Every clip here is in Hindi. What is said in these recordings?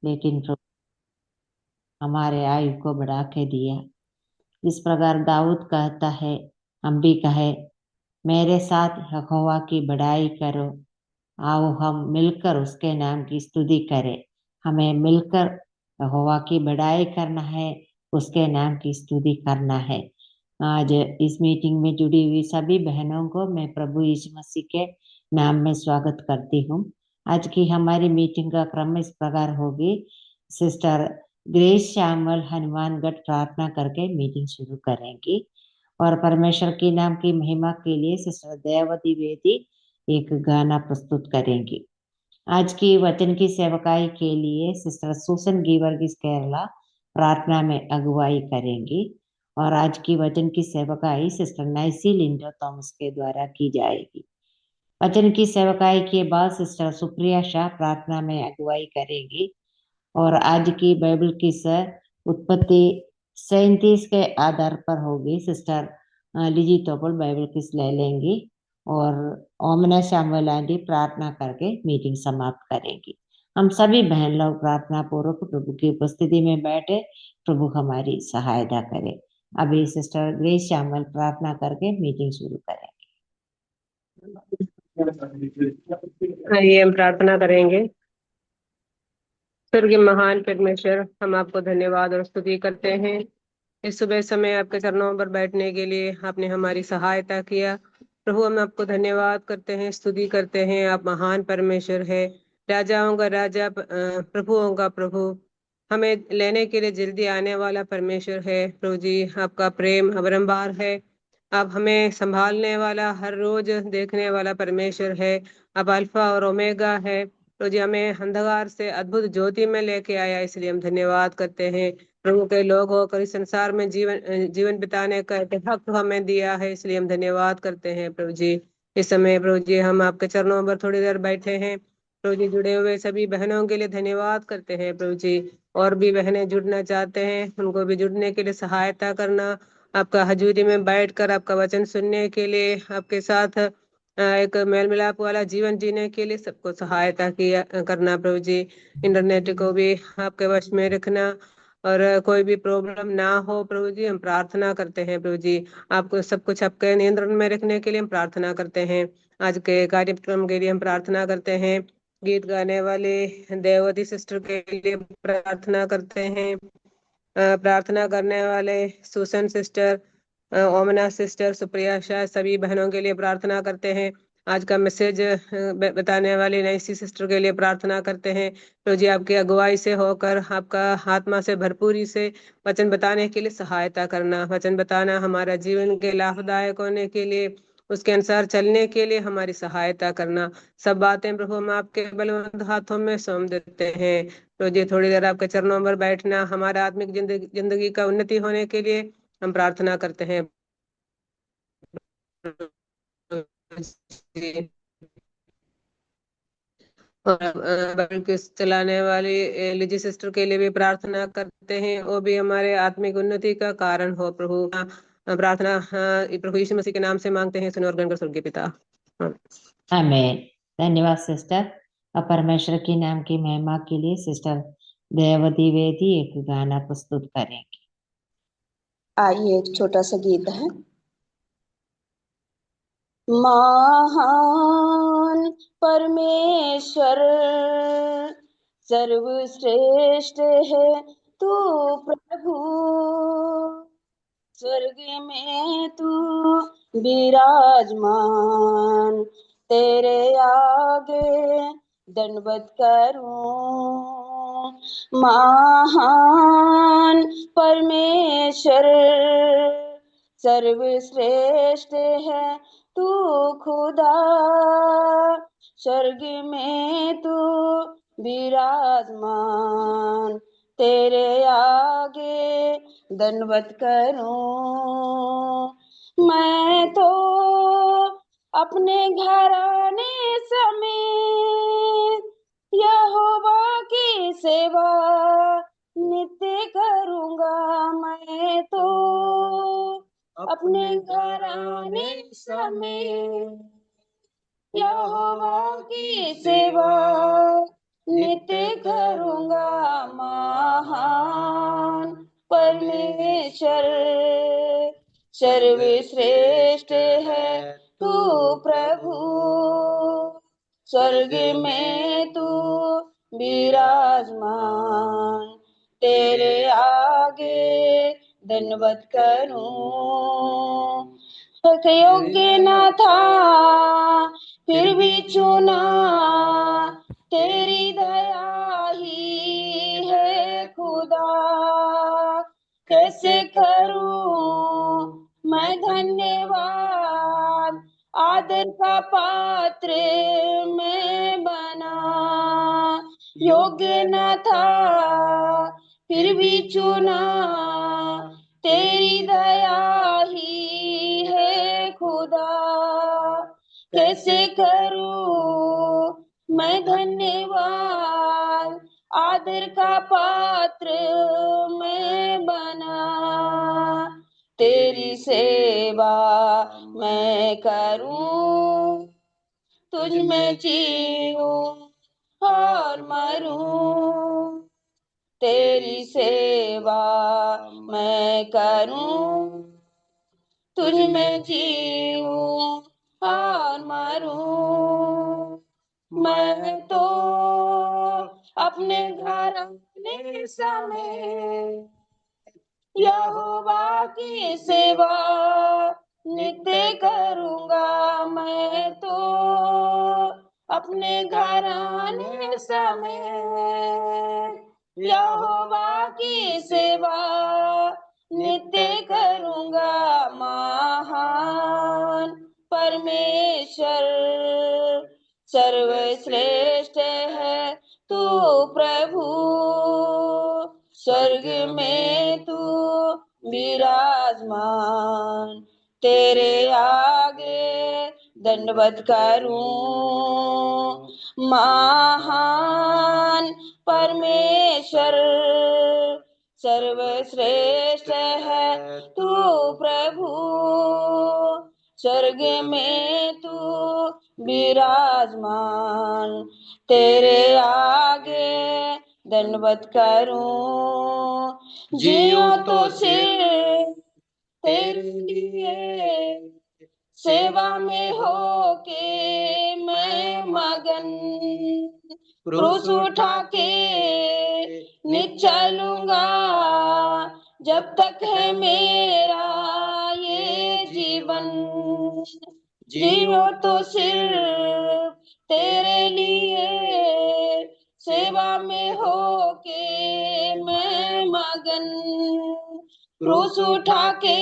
लेकिन प्रभु हमारे आयु को बढ़ा के दिया। इस प्रकार दाऊद कहता है, हम भी कहे, मेरे साथ यहोवा की बड़ाई करो। आओ हम मिलकर उसके नाम की स्तुति करें। हमें मिलकर यहोवा की बड़ाई करना है, उसके नाम की स्तुति करना है। आज इस मीटिंग में जुड़ी हुई सभी बहनों को मैं प्रभु यीशु मसीह के नाम में स्वागत करती हूँ। आज की हमारी मीटिंग का क्रम इस प्रकार होगी। सिस्टर ग्रेस श्यामल हनुमानगढ़ प्रार्थना करके मीटिंग शुरू करेंगी और परमेश्वर के नाम की महिमा के लिए सिस्टर दयावती वेदी एक गाना प्रस्तुत करेंगी। आज की वचन की सेवकाई के लिए सिस्टर सुसन गीवर्गीस केरला प्रार्थना में अगुवाई करेंगी और आज की वचन की सेवकाई सिस्टर नाइसी लिंडो थॉमस के द्वारा की जाएगी। वचन की सेवकाई के बाद सिस्टर सुप्रिया शाह प्रार्थना में अगुवाई करेंगी और आज की बाइबल की उत्पत्ति 37 के आधार पर होगी। सिस्टर लिजी तोपल बाइबल किस ले लेंगी और ओमना श्यामल आंटी प्रार्थना करके मीटिंग समाप्त करेंगी। हम सभी बहन लोग प्रार्थना पूर्वक प्रभु की उपस्थिति में बैठे प्रभु हमारी सहायता करे। अभी सिस्टर ग्रेस श्यामल प्रार्थना करके मीटिंग शुरू करेंगे। आइए हम प्रार्थना करेंगे। स्वर्गीय महान परमेश्वर, हम आपको धन्यवाद और स्तुति करते हैं। इस सुबह समय आपके चरणों पर बैठने के लिए आपने हमारी सहायता किया। प्रभु, हम आपको धन्यवाद करते हैं, स्तुति करते हैं। आप महान परमेश्वर है, राजाओं का राजा, प्रभुओं का प्रभु, हमें लेने के लिए जल्दी आने वाला परमेश्वर है। प्रभु जी, आपका प्रेम अपरंपार है। आप हमें संभालने वाला, हर रोज देखने वाला परमेश्वर है। आप अल्फा और ओमेगा है। प्रभु जी, हमें अंधकार से अद्भुत ज्योति में लेके आया, इसलिए हम धन्यवाद करते हैं। प्रभु के लोग होकर इस संसार में जीवन बिताने का एक हक हमें दिया है, इसलिए हम धन्यवाद करते हैं। प्रभु जी, इस समय प्रभु जी हम आपके चरणों पर थोड़ी देर बैठे हैं। प्रभु जी, जुड़े हुए सभी बहनों के लिए धन्यवाद करते हैं। प्रभु जी, और भी बहनें जुड़ना चाहते हैं, उनको भी जुड़ने के लिए सहायता करना। आपका हजूरी में बैठकर आपका वचन सुनने के लिए, आपके साथ एक मेल मिलाप वाला जीवन जीने के लिए सबको सहायता किया करना। प्रभु जी, इंटरनेट को भी आपके वश में रखना और कोई भी प्रॉब्लम ना हो। प्रभु जी, हम प्रार्थना करते हैं। प्रभु जी, आपको सब कुछ आपके नियंत्रण में रखने के लिए हम प्रार्थना करते हैं। आज के कार्यक्रम के लिए हम प्रार्थना करते हैं। गीत गाने वाले देववती सिस्टर के लिए प्रार्थना करते हैं। प्रार्थना करने वाले सुसन सिस्टर, ओमना सिस्टर, सुप्रिया शाह, सभी बहनों के लिए प्रार्थना करते हैं। आज का मैसेज बताने वाली नैसी सिस्टर के लिए प्रार्थना करते हैं। तो जी, आपकी अगुवाई से होकर आपका आत्मा से भरपूरी से वचन बताने के लिए सहायता करना। वचन बताना हमारा जीवन के लाभदायक होने के लिए, उसके अनुसार चलने के लिए हमारी सहायता करना। सब बातें प्रभु हम आपके बलवंत हाथों में सौंप देते हैं। तो जी, थोड़ी देर आपके चरणों पर बैठना हमारा आत्मिक जिंदगी का उन्नति होने के लिए हम प्रार्थना करते हैं। और बाइबल क्विज चलाने वाली लिजी सिस्टर के लिए भी प्रार्थना करते हैं, वो भी हमारे आत्मिक उन्नति का कारण हो। प्रभु प्रार्थना प्रभु यीशु मसीह के नाम से मांगते हैं, सुनो और गण कर स्वर्गीय पिता। आमीन। धन्यवाद सिस्टर। और परमेश्वर के नाम की महिमा के लिए सिस्टर दयावती वेदी एक गाना प्रस्तुत करेंगी। आइए एक छोटा सा गीत है। महान परमेश्वर सर्वश्रेष्ठ है तू प्रभु, स्वर्ग में तू विराजमान, तेरे आगे दंडवत करूं। महान परमेश्वर सर्वश्रेष्ठ है तू खुदा, स्वर्ग में तू विराजमान, तेरे आगे दंडवत करूं। मैं तो अपने घराने समेत यहोवा की सेवा नित्य करूंगा। मैं तो अपने घराने समेत यहोवा की सेवा नित्य करूंगा। सर्वश्रेष्ठ है तू प्रभु, स्वर्ग में तू विराजमान, तेरे आगे दंडवत करूं। योग्य न था फिर भी चुना, तेरी दया ही है खुदा। कैसे करूं मैं धन्यवाद, आदर का पात्र मैं बना। योग्य न था फिर भी चुना, तेरी दया ही है खुदा। कैसे करूं मैं धन्यवाद, आदर का पात्र मैं बना। तेरी सेवा मैं करूं, तुझ में जीऊं और मरूं। तेरी सेवा मैं करूं, तुझ में जीऊं और मरूं। मैं तो अपने घर आने समय यहोवा की सेवा नित्य करूंगा। मैं तो अपने घर आने समय यहोवा की सेवा नित्य करूंगा। महान परमेश्वर सर्वश्रेष्ठ है तू प्रभु, स्वर्ग में तू विराजमान, तेरे आगे दंडवत करूं। महान परमेश्वर सर्वश्रेष्ठ है तू प्रभु, स्वर्ग में तू विराजमान, तेरे आगे दंडवत करूं। जियो तो सिर्फ तेरे लिए, सेवा में होके मैं मगन, क्रूस उठा के नित चलूंगा। जब तक है मेरा ये जीवन, जियो तो सिर्फ तेरे लिए, सेवा में होके मैं मगन, क्रूस उठा के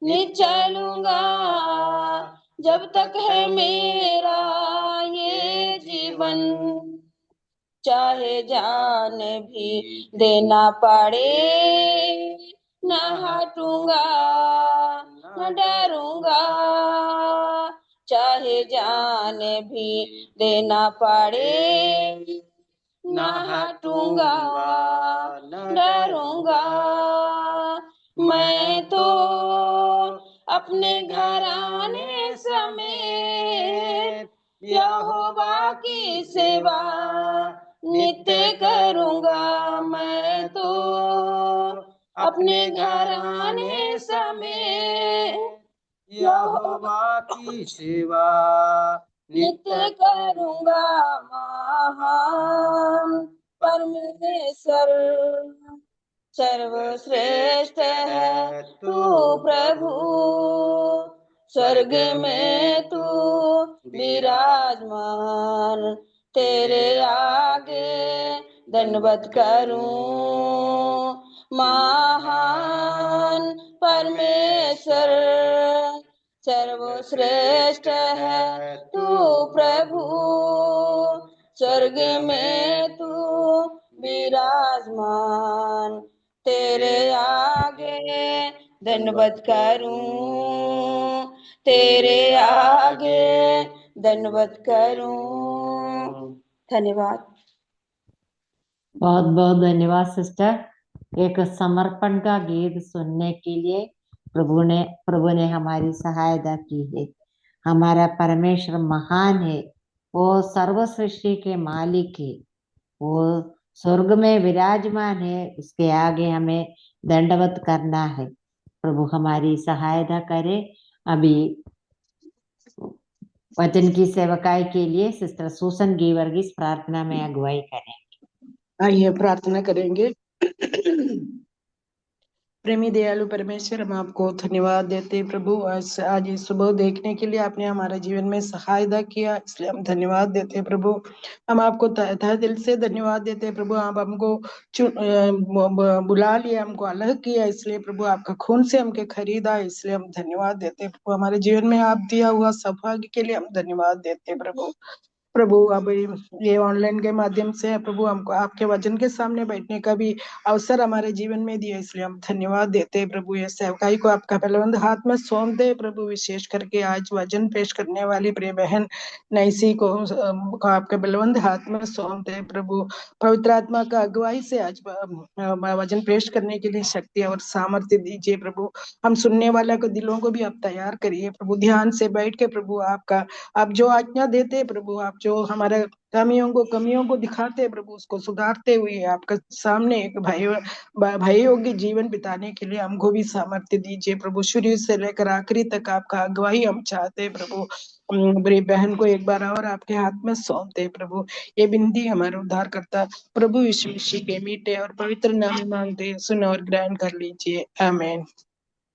नित चलूंगा। जब तक है मेरा ये जीवन, चाहे जान भी देना पड़े, न हटूंगा न डरूंगा। चाहे जान भी देना पड़े, न हटूंगा न डरूंगा। मैं तो अपने घर आने समेत यहोवा की सेवा नित्य करूंगा। मैं तो अपने घर आने समेत यहोवा की सेवा नित्य करूंगा। महान परमेश्वर सर्वश्रेष्ठ है तू प्रभु, स्वर्ग में तू विराजमान, तेरे आगे दंडवत करूं। महान परमेश्वर सर्वश्रेष्ठ है तू प्रभु, स्वर्ग में तू विराजमान, तेरे आगे दंडवत करूं। तेरे आगे दंडवत करूं। धन्यवाद। बहुत बहुत धन्यवाद सिस्टर। एक समर्पण का गीत सुनने के लिए प्रभु ने हमारी सहायता की है। हमारा परमेश्वर महान है, वो सर्व सृष्टि के मालिक है, वो स्वर्ग में विराजमान है, उसके आगे हमें दंडवत करना है। प्रभु हमारी सहायता करे। अभी वचन की सेवकाई के लिए सिस्टर सुसन गीवर्गीस प्रार्थना में अगुवाई करें। आइए प्रार्थना करेंगे। प्रेमी दयालु परमेश्वर, हम आपको धन्यवाद देते हैं प्रभु। आज इस सुबह देखने के लिए आपने हमारे जीवन में सहायता किया, इसलिए हम धन्यवाद देते हैं प्रभु। हम आपको तहे दिल से धन्यवाद देते हैं प्रभु। आप हमको बुला लिया, हमको अलग किया, इसलिए प्रभु आपका खून से हमके खरीदा, इसलिए हम धन्यवाद देते हैं प्रभु। हमारे जीवन में आप दिया हुआ सौभाग्य के लिए हम धन्यवाद देते हैं प्रभु। प्रभु अब ये ऑनलाइन के माध्यम से प्रभु हमको आपके वचन के सामने बैठने का भी अवसर हमारे जीवन में दिया, इसलिए हम धन्यवाद देते हैं प्रभु। ये सेवकाई को आपका बलवंत हाथ में सौंप दे प्रभु। विशेष करके आज वचन पेश करने वाली प्रिय बहन नैसी को आपके बलवंत हाथ में सौंप दे प्रभु। पवित्र आत्मा का अगुवाई से आज वचन पेश करने के लिए शक्ति और सामर्थ्य दीजिए प्रभु। हम सुनने वाला को दिलों को भी आप तैयार करिए प्रभु। ध्यान से बैठ के प्रभु आपका आप जो आज्ञा देते प्रभु, आप जो हमारे कमियों को दिखाते प्रभु, उसको सुधारते हुए आपका सामने एक भाइयों के जीवन बिताने के लिए हमको भी सामर्थ्य दीजिए प्रभु। शुरू से लेकर आखिरी तक आपका अगुवाई हम चाहते प्रभु। मेरी बहन को एक बार और आपके हाथ में सौंपते प्रभु। ये बिंदी हमारे उद्धार करता प्रभु यीशु मसीह के मीठे और पवित्र नाम में मांगते, सुन और ग्रहण कर लीजिए, आमीन।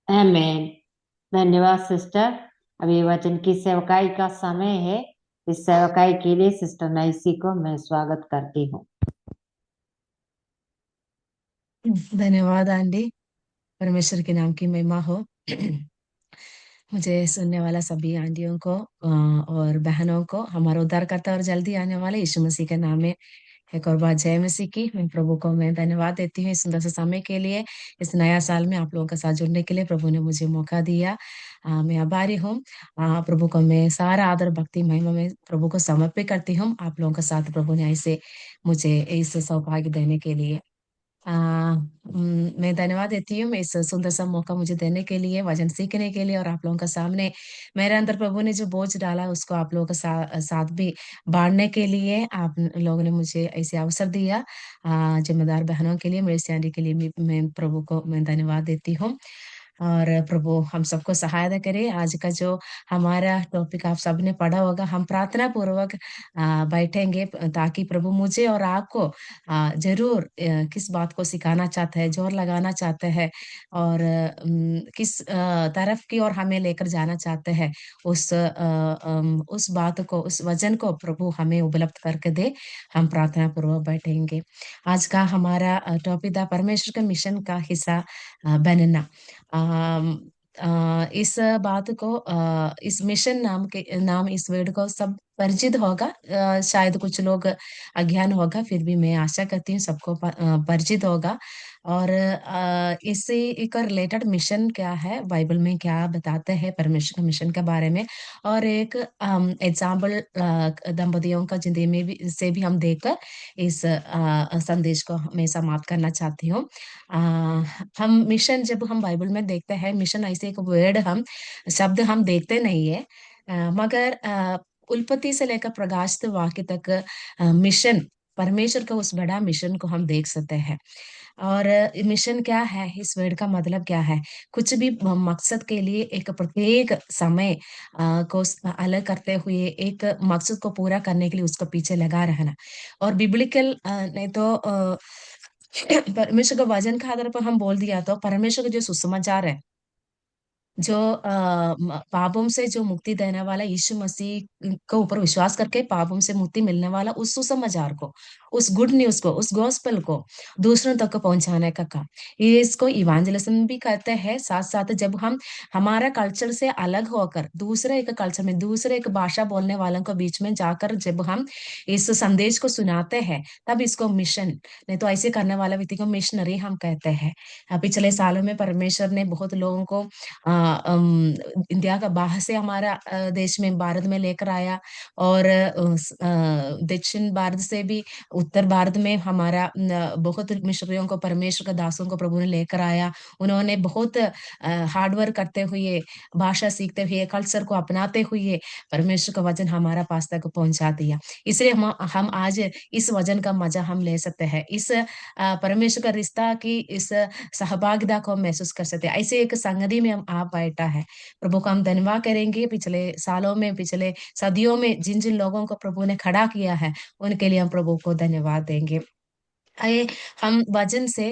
आमीन। धन्यवाद सिस्टर। अभी वचन की सेवकाई का समय है। इस सेवकाई के लिए सिस्टर नैसी को मैं स्वागत करती हूँ। धन्यवाद आंटी, परमेश्वर के नाम की महिमा हो। मुझे सुनने वाला सभी आंटियों को और बहनों को हमारा उद्धारकर्ता और जल्दी आने वाले यीशु मसीह के नाम में एक और बार जय मसीह की। मैं प्रभु को मैं धन्यवाद देती हूँ इस सुंदर से समय के लिए, इस नया साल में आप लोगों के साथ जुड़ने के लिए प्रभु ने मुझे मौका दिया। मैं आभारी हूँ। प्रभु को मैं सारा आदर भक्ति महिमा में प्रभु को समर्पित करती हूँ। आप लोगों के साथ प्रभु ने ऐसे मुझे इस सौभाग्य देने के लिए मैं धन्यवाद देती हूँ इस सुंदर सा मौका मुझे देने के लिए, वचन सीखने के लिए, और आप लोगों के सामने मेरे अंदर प्रभु ने जो बोझ डाला उसको आप लोगों के साथ भी बांटने के लिए आप लोगों ने मुझे ऐसे अवसर दिया। जिम्मेदार बहनों के लिए, मेरी सैंडी के लिए मैं प्रभु को मैं धन्यवाद देती हूँ। और प्रभु हम सबको सहायता करे। आज का जो हमारा टॉपिक आप सबने पढ़ा होगा, हम प्रार्थना पूर्वक बैठेंगे ताकि प्रभु मुझे और आपको जरूर किस बात को सिखाना चाहते हैं, जोर लगाना चाहते हैं, और किस तरफ की ओर हमें लेकर जाना चाहते हैं, उस बात को, उस वचन को प्रभु हमें उपलब्ध करके दे। हम प्रार्थना पूर्वक बैठेंगे। आज का हमारा टॉपिक था परमेश्वर के मिशन का हिस्सा बनना। इस बात को इस मिशन नाम इस वर्ड को सब परिचित होगा। शायद कुछ लोग अज्ञान होगा, फिर भी मैं आशा करती हूँ सबको परिचित होगा। और इसी का रिलेटेड मिशन क्या है, बाइबल में क्या बताते हैं परमेश्वर के मिशन के बारे में, और एक एग्जाम्पल दंपतियों का जिंदगी में भी से भी हम देखकर इस संदेश को मैं समाप्त करना चाहती हूँ। हम मिशन जब हम बाइबल में देखते हैं, मिशन ऐसे एक वर्ड हम शब्द हम देखते नहीं है, मगर उत्पत्ति से लेकर प्रकाशित वाक्य तक मिशन, परमेश्वर का उस बड़ा मिशन को हम देख सकते हैं। और मिशन क्या है, इस वर्ड का मतलब क्या है? कुछ भी मकसद के लिए एक प्रत्येक समय को अलग करते हुए एक मकसद को पूरा करने के लिए उसको पीछे लगा रहना। और बिब्लिकल नहीं तो परमेश्वर का वचन के आधार पर हम बोल दिया तो परमेश्वर का जो सुसमाचार है, जो पापों से जो मुक्ति देने वाला यीशु मसीह के ऊपर विश्वास करके पापों से मुक्ति मिलने वाला उस सुसमाचार को, उस गुड न्यूज को, उस गॉस्पेल को दूसरों तक पहुंचाने का काम, ये इसको इवांजलिज्म भी कहते हैं। साथ साथ जब हम हमारा कल्चर से अलग होकर दूसरे एक कल्चर में, दूसरे एक भाषा बोलने वालों के बीच में जाकर जब हम इस संदेश को सुनाते हैं, तब इसको मिशन, नहीं तो ऐसे करने वाला व्यक्ति को मिशनरी हम कहते हैं। पिछले सालों में परमेश्वर ने बहुत लोगों को इंडिया का बाहर से हमारा देश में भारत में लेकर आया, और दक्षिण भारत से भी उत्तर भारत में हमारा बहुत मिशनरियों को, परमेश्वर का दासों को प्रभु ने लेकर आया। उन्होंने बहुत हार्ड वर्क करते हुए, भाषा सीखते हुए, कल्चर को अपनाते हुए परमेश्वर का वचन हमारा पास तक पहुंचा दिया। इसलिए हम आज इस वचन का मजा हम ले सकते हैं, इस परमेश्वर का रिश्ता की इस सहभागिता को हम महसूस कर सकते हैं। ऐसे एक संगति में हम आप बैठा है, प्रभु का हम धन्यवाद करेंगे। पिछले सालों में, पिछले सदियों में जिन जिन लोगों को प्रभु ने खड़ा किया है, उनके लिए हम प्रभु को धन्यवाद देंगे। आइए हम वचन से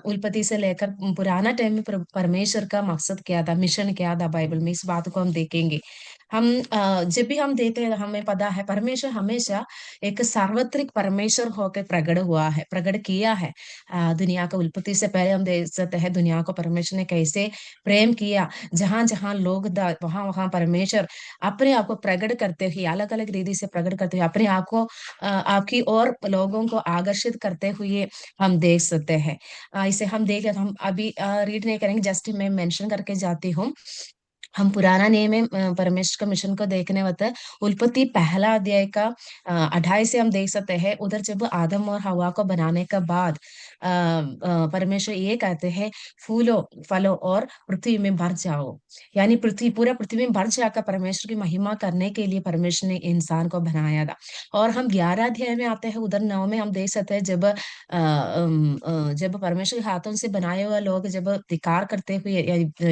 उत्पत्ति से लेकर पुराना टाइम में परमेश्वर का मकसद क्या था, मिशन क्या था बाइबल में, इस बात को हम देखेंगे। हम जब भी हम देखते हैं, हमें पता है परमेश्वर हमेशा एक सार्वत्रिक परमेश्वर होकर प्रकट हुआ है, प्रकट किया है। दुनिया का उत्पत्ति से पहले हम देख सकते हैं दुनिया को परमेश्वर ने कैसे प्रेम किया। जहां जहां लोग वहां वहां परमेश्वर अपने आप को प्रकट करते हुए, अलग अलग रीति से प्रकट करते हुए अपने आप को आपकी और लोगों को आकर्षित करते हुए हम देख सकते हैं। इसे हम देख, हम अभी रीड नहीं करेंगे, जस्ट मैं मेंशन करके जाती हूँ। हम पुराना नियम में परमेश्वर का मिशन को देखने होता है। उत्पत्ति पहला अध्याय का 28 से हम देख सकते हैं। उधर जब आदम और हवा को बनाने के बाद परमेश्वर ये कहते हैं, फूलो फलो और पृथ्वी में भर जाओ। यानी पृथ्वी, पूरा पृथ्वी में भर जाकर परमेश्वर की महिमा करने के लिए परमेश्वर ने इंसान को बनाया था। और हम 11 अध्याय में आते हैं, उधर 9 में हम देख सकते हैं, जब परमेश्वर के हाथों से बनाए हुए लोग जब धिक्कार करते हुए,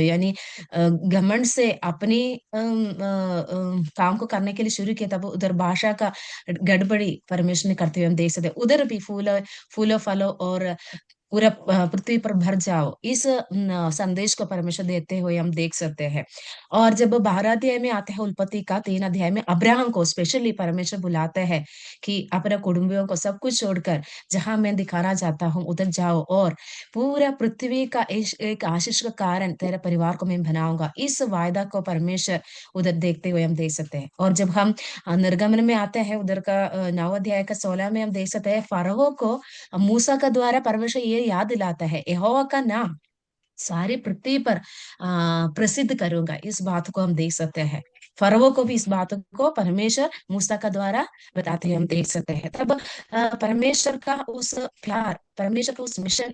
यानी घमंड से अपनी काम को करने के लिए शुरू किया, तब उधर भाषा का गड़बड़ी परमेश्वर ने करते हुए हम देख सकते हैं। उधर भी फूलो फलो और पूरा पृथ्वी पर भर जाओ, इस संदेश को परमेश्वर देते हुए हम देख सकते हैं। और जब 12 अध्याय में आते हैं, उत्पत्ति का 3 अध्याय में अब्राहम को स्पेशली परमेश्वर बुलाते हैं कि अपने कुटुंबियों को सब कुछ छोड़कर जहां मैं दिखाना चाहता हूँ उधर जाओ, और पूरा पृथ्वी का एक आशीष का कारण तेरे परिवार को मैं बनाऊंगा। इस वायदा को परमेश्वर उधर देखते हुए हम देख सकते हैं। और जब हम निर्गमन में आते हैं, उधर का 9 अध्याय का 16 में हम देख सकते हैं, फरोह को मूसा का द्वारा परमेश्वर ये याद दिलाता है, यहोवा का नाम सारी पृथ्वी पर प्रसिद्ध करूंगा। इस बात को हम देख सकते हैं। फरोह को भी इस बात को परमेश्वर मूसा का द्वारा बताते हुए हम देख सकते हैं। तब परमेश्वर का उस प्यार, परमेश्वर का उस मिशन,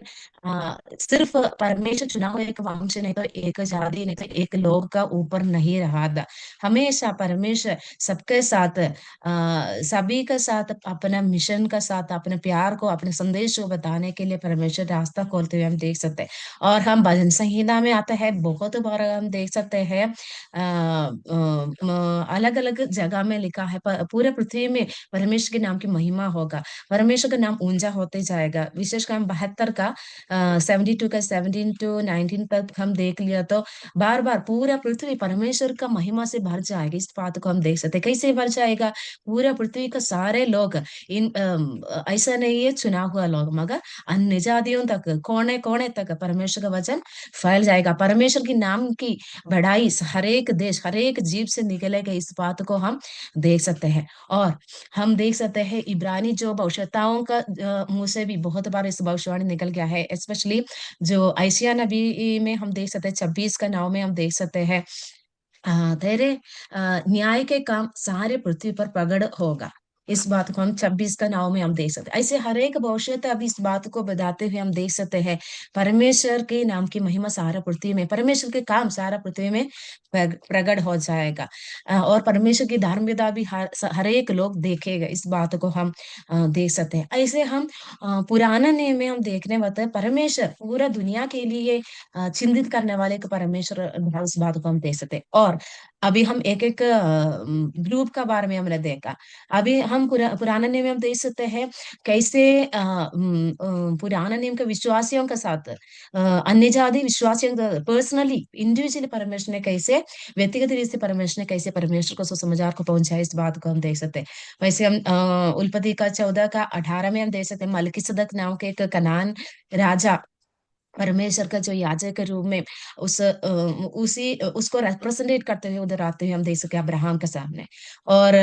सिर्फ परमेश्वर चुना हुआ एक वंश नहीं तो एक जाति नहीं तो एक लोग का ऊपर नहीं रहा था। हमेशा परमेश्वर सबके साथ, सभी के साथ अपना मिशन का साथ, अपने प्यार को, अपने संदेश को बताने के लिए परमेश्वर रास्ता खोलते हुए हम देख सकते हैं। और हम भजन संहिता में आता है, बहुत बार हम देख सकते हैं अलग अलग जगह में लिखा है, पूरे पृथ्वी में परमेश्वर के नाम की महिमा होगा, परमेश्वर का नाम ऊंचा होते जाएगा। विशेषकर हम 72 का 72 का 17 टू 19 तक हम देख लिया तो बार बार पूरा पृथ्वी परमेश्वर का महिमा से भर जाएगा। इस बात को हम देख सकते हैं। कैसे भर जाएगा? पूरा पृथ्वी का सारे लोग, ऐसा नहीं है चुना हुआ लोग, मगर अन्य जातियों तक, कोने कोने तक परमेश्वर का वचन फैल जाएगा। परमेश्वर की नाम की बढ़ाई हर एक देश, हर एक जीव से निकलेगा। इस बात को हम देख सकते हैं। और हम देख सकते हैं इब्रानी जो भविष्यताओं का मुंह से भी बहुत बार इस भविष्यवाणी निकल गया है। स्पेशली जो आयशिया नबी में हम देख सकते हैं, 26 का 9 में हम देख सकते हैं, तेरे न्याय के काम सारे पृथ्वी पर प्रगट होगा। इस बात को हम 26 का 9 में हम देख सकते हैं। ऐसे हर एक भविष्य अब इस बात को बताते हुए हम देख सकते हैं, परमेश्वर के नाम की महिमा सारा पृथ्वी में, परमेश्वर के काम सारा पृथ्वी में प्रगट हो जाएगा। और परमेश्वर की धार्मिकता भी हर एक लोग देखेगा। इस बात को हम देख सकते हैं। ऐसे हम पुराने नियम में हम देखने पाते हैं, परमेश्वर पूरा दुनिया के लिए चिंतित करने वाले एक परमेश्वर, इस बात को हम देख सकते हैं। और अभी हम एक एक ग्रुप का बारे में हमने देखा। अभी हम पुराने नियम में हम देख सकते हैं कैसे पुराने नियम के विश्वासियों के साथ अन्य जाति विश्वासियों के पर्सनली, इंडिविजुअली परमेश्वर ने कैसे, व्यक्तिगत रीति से परमेश्वर ने कैसे परमेश्वर को सुसमाचार को पहुंचाया। इस बात को हम देख सकते हैं। वैसे हम उत्पत्ति का 14 का 18 में हम देख सकते हैं, मलकीसदक नाम के एक कनान राजा परमेश्वर का जो याजक के रूप में उसको रिप्रेजेंटेट करते हुए उधर आते हुए हम देख सकते हैं अब्राहम के सामने। और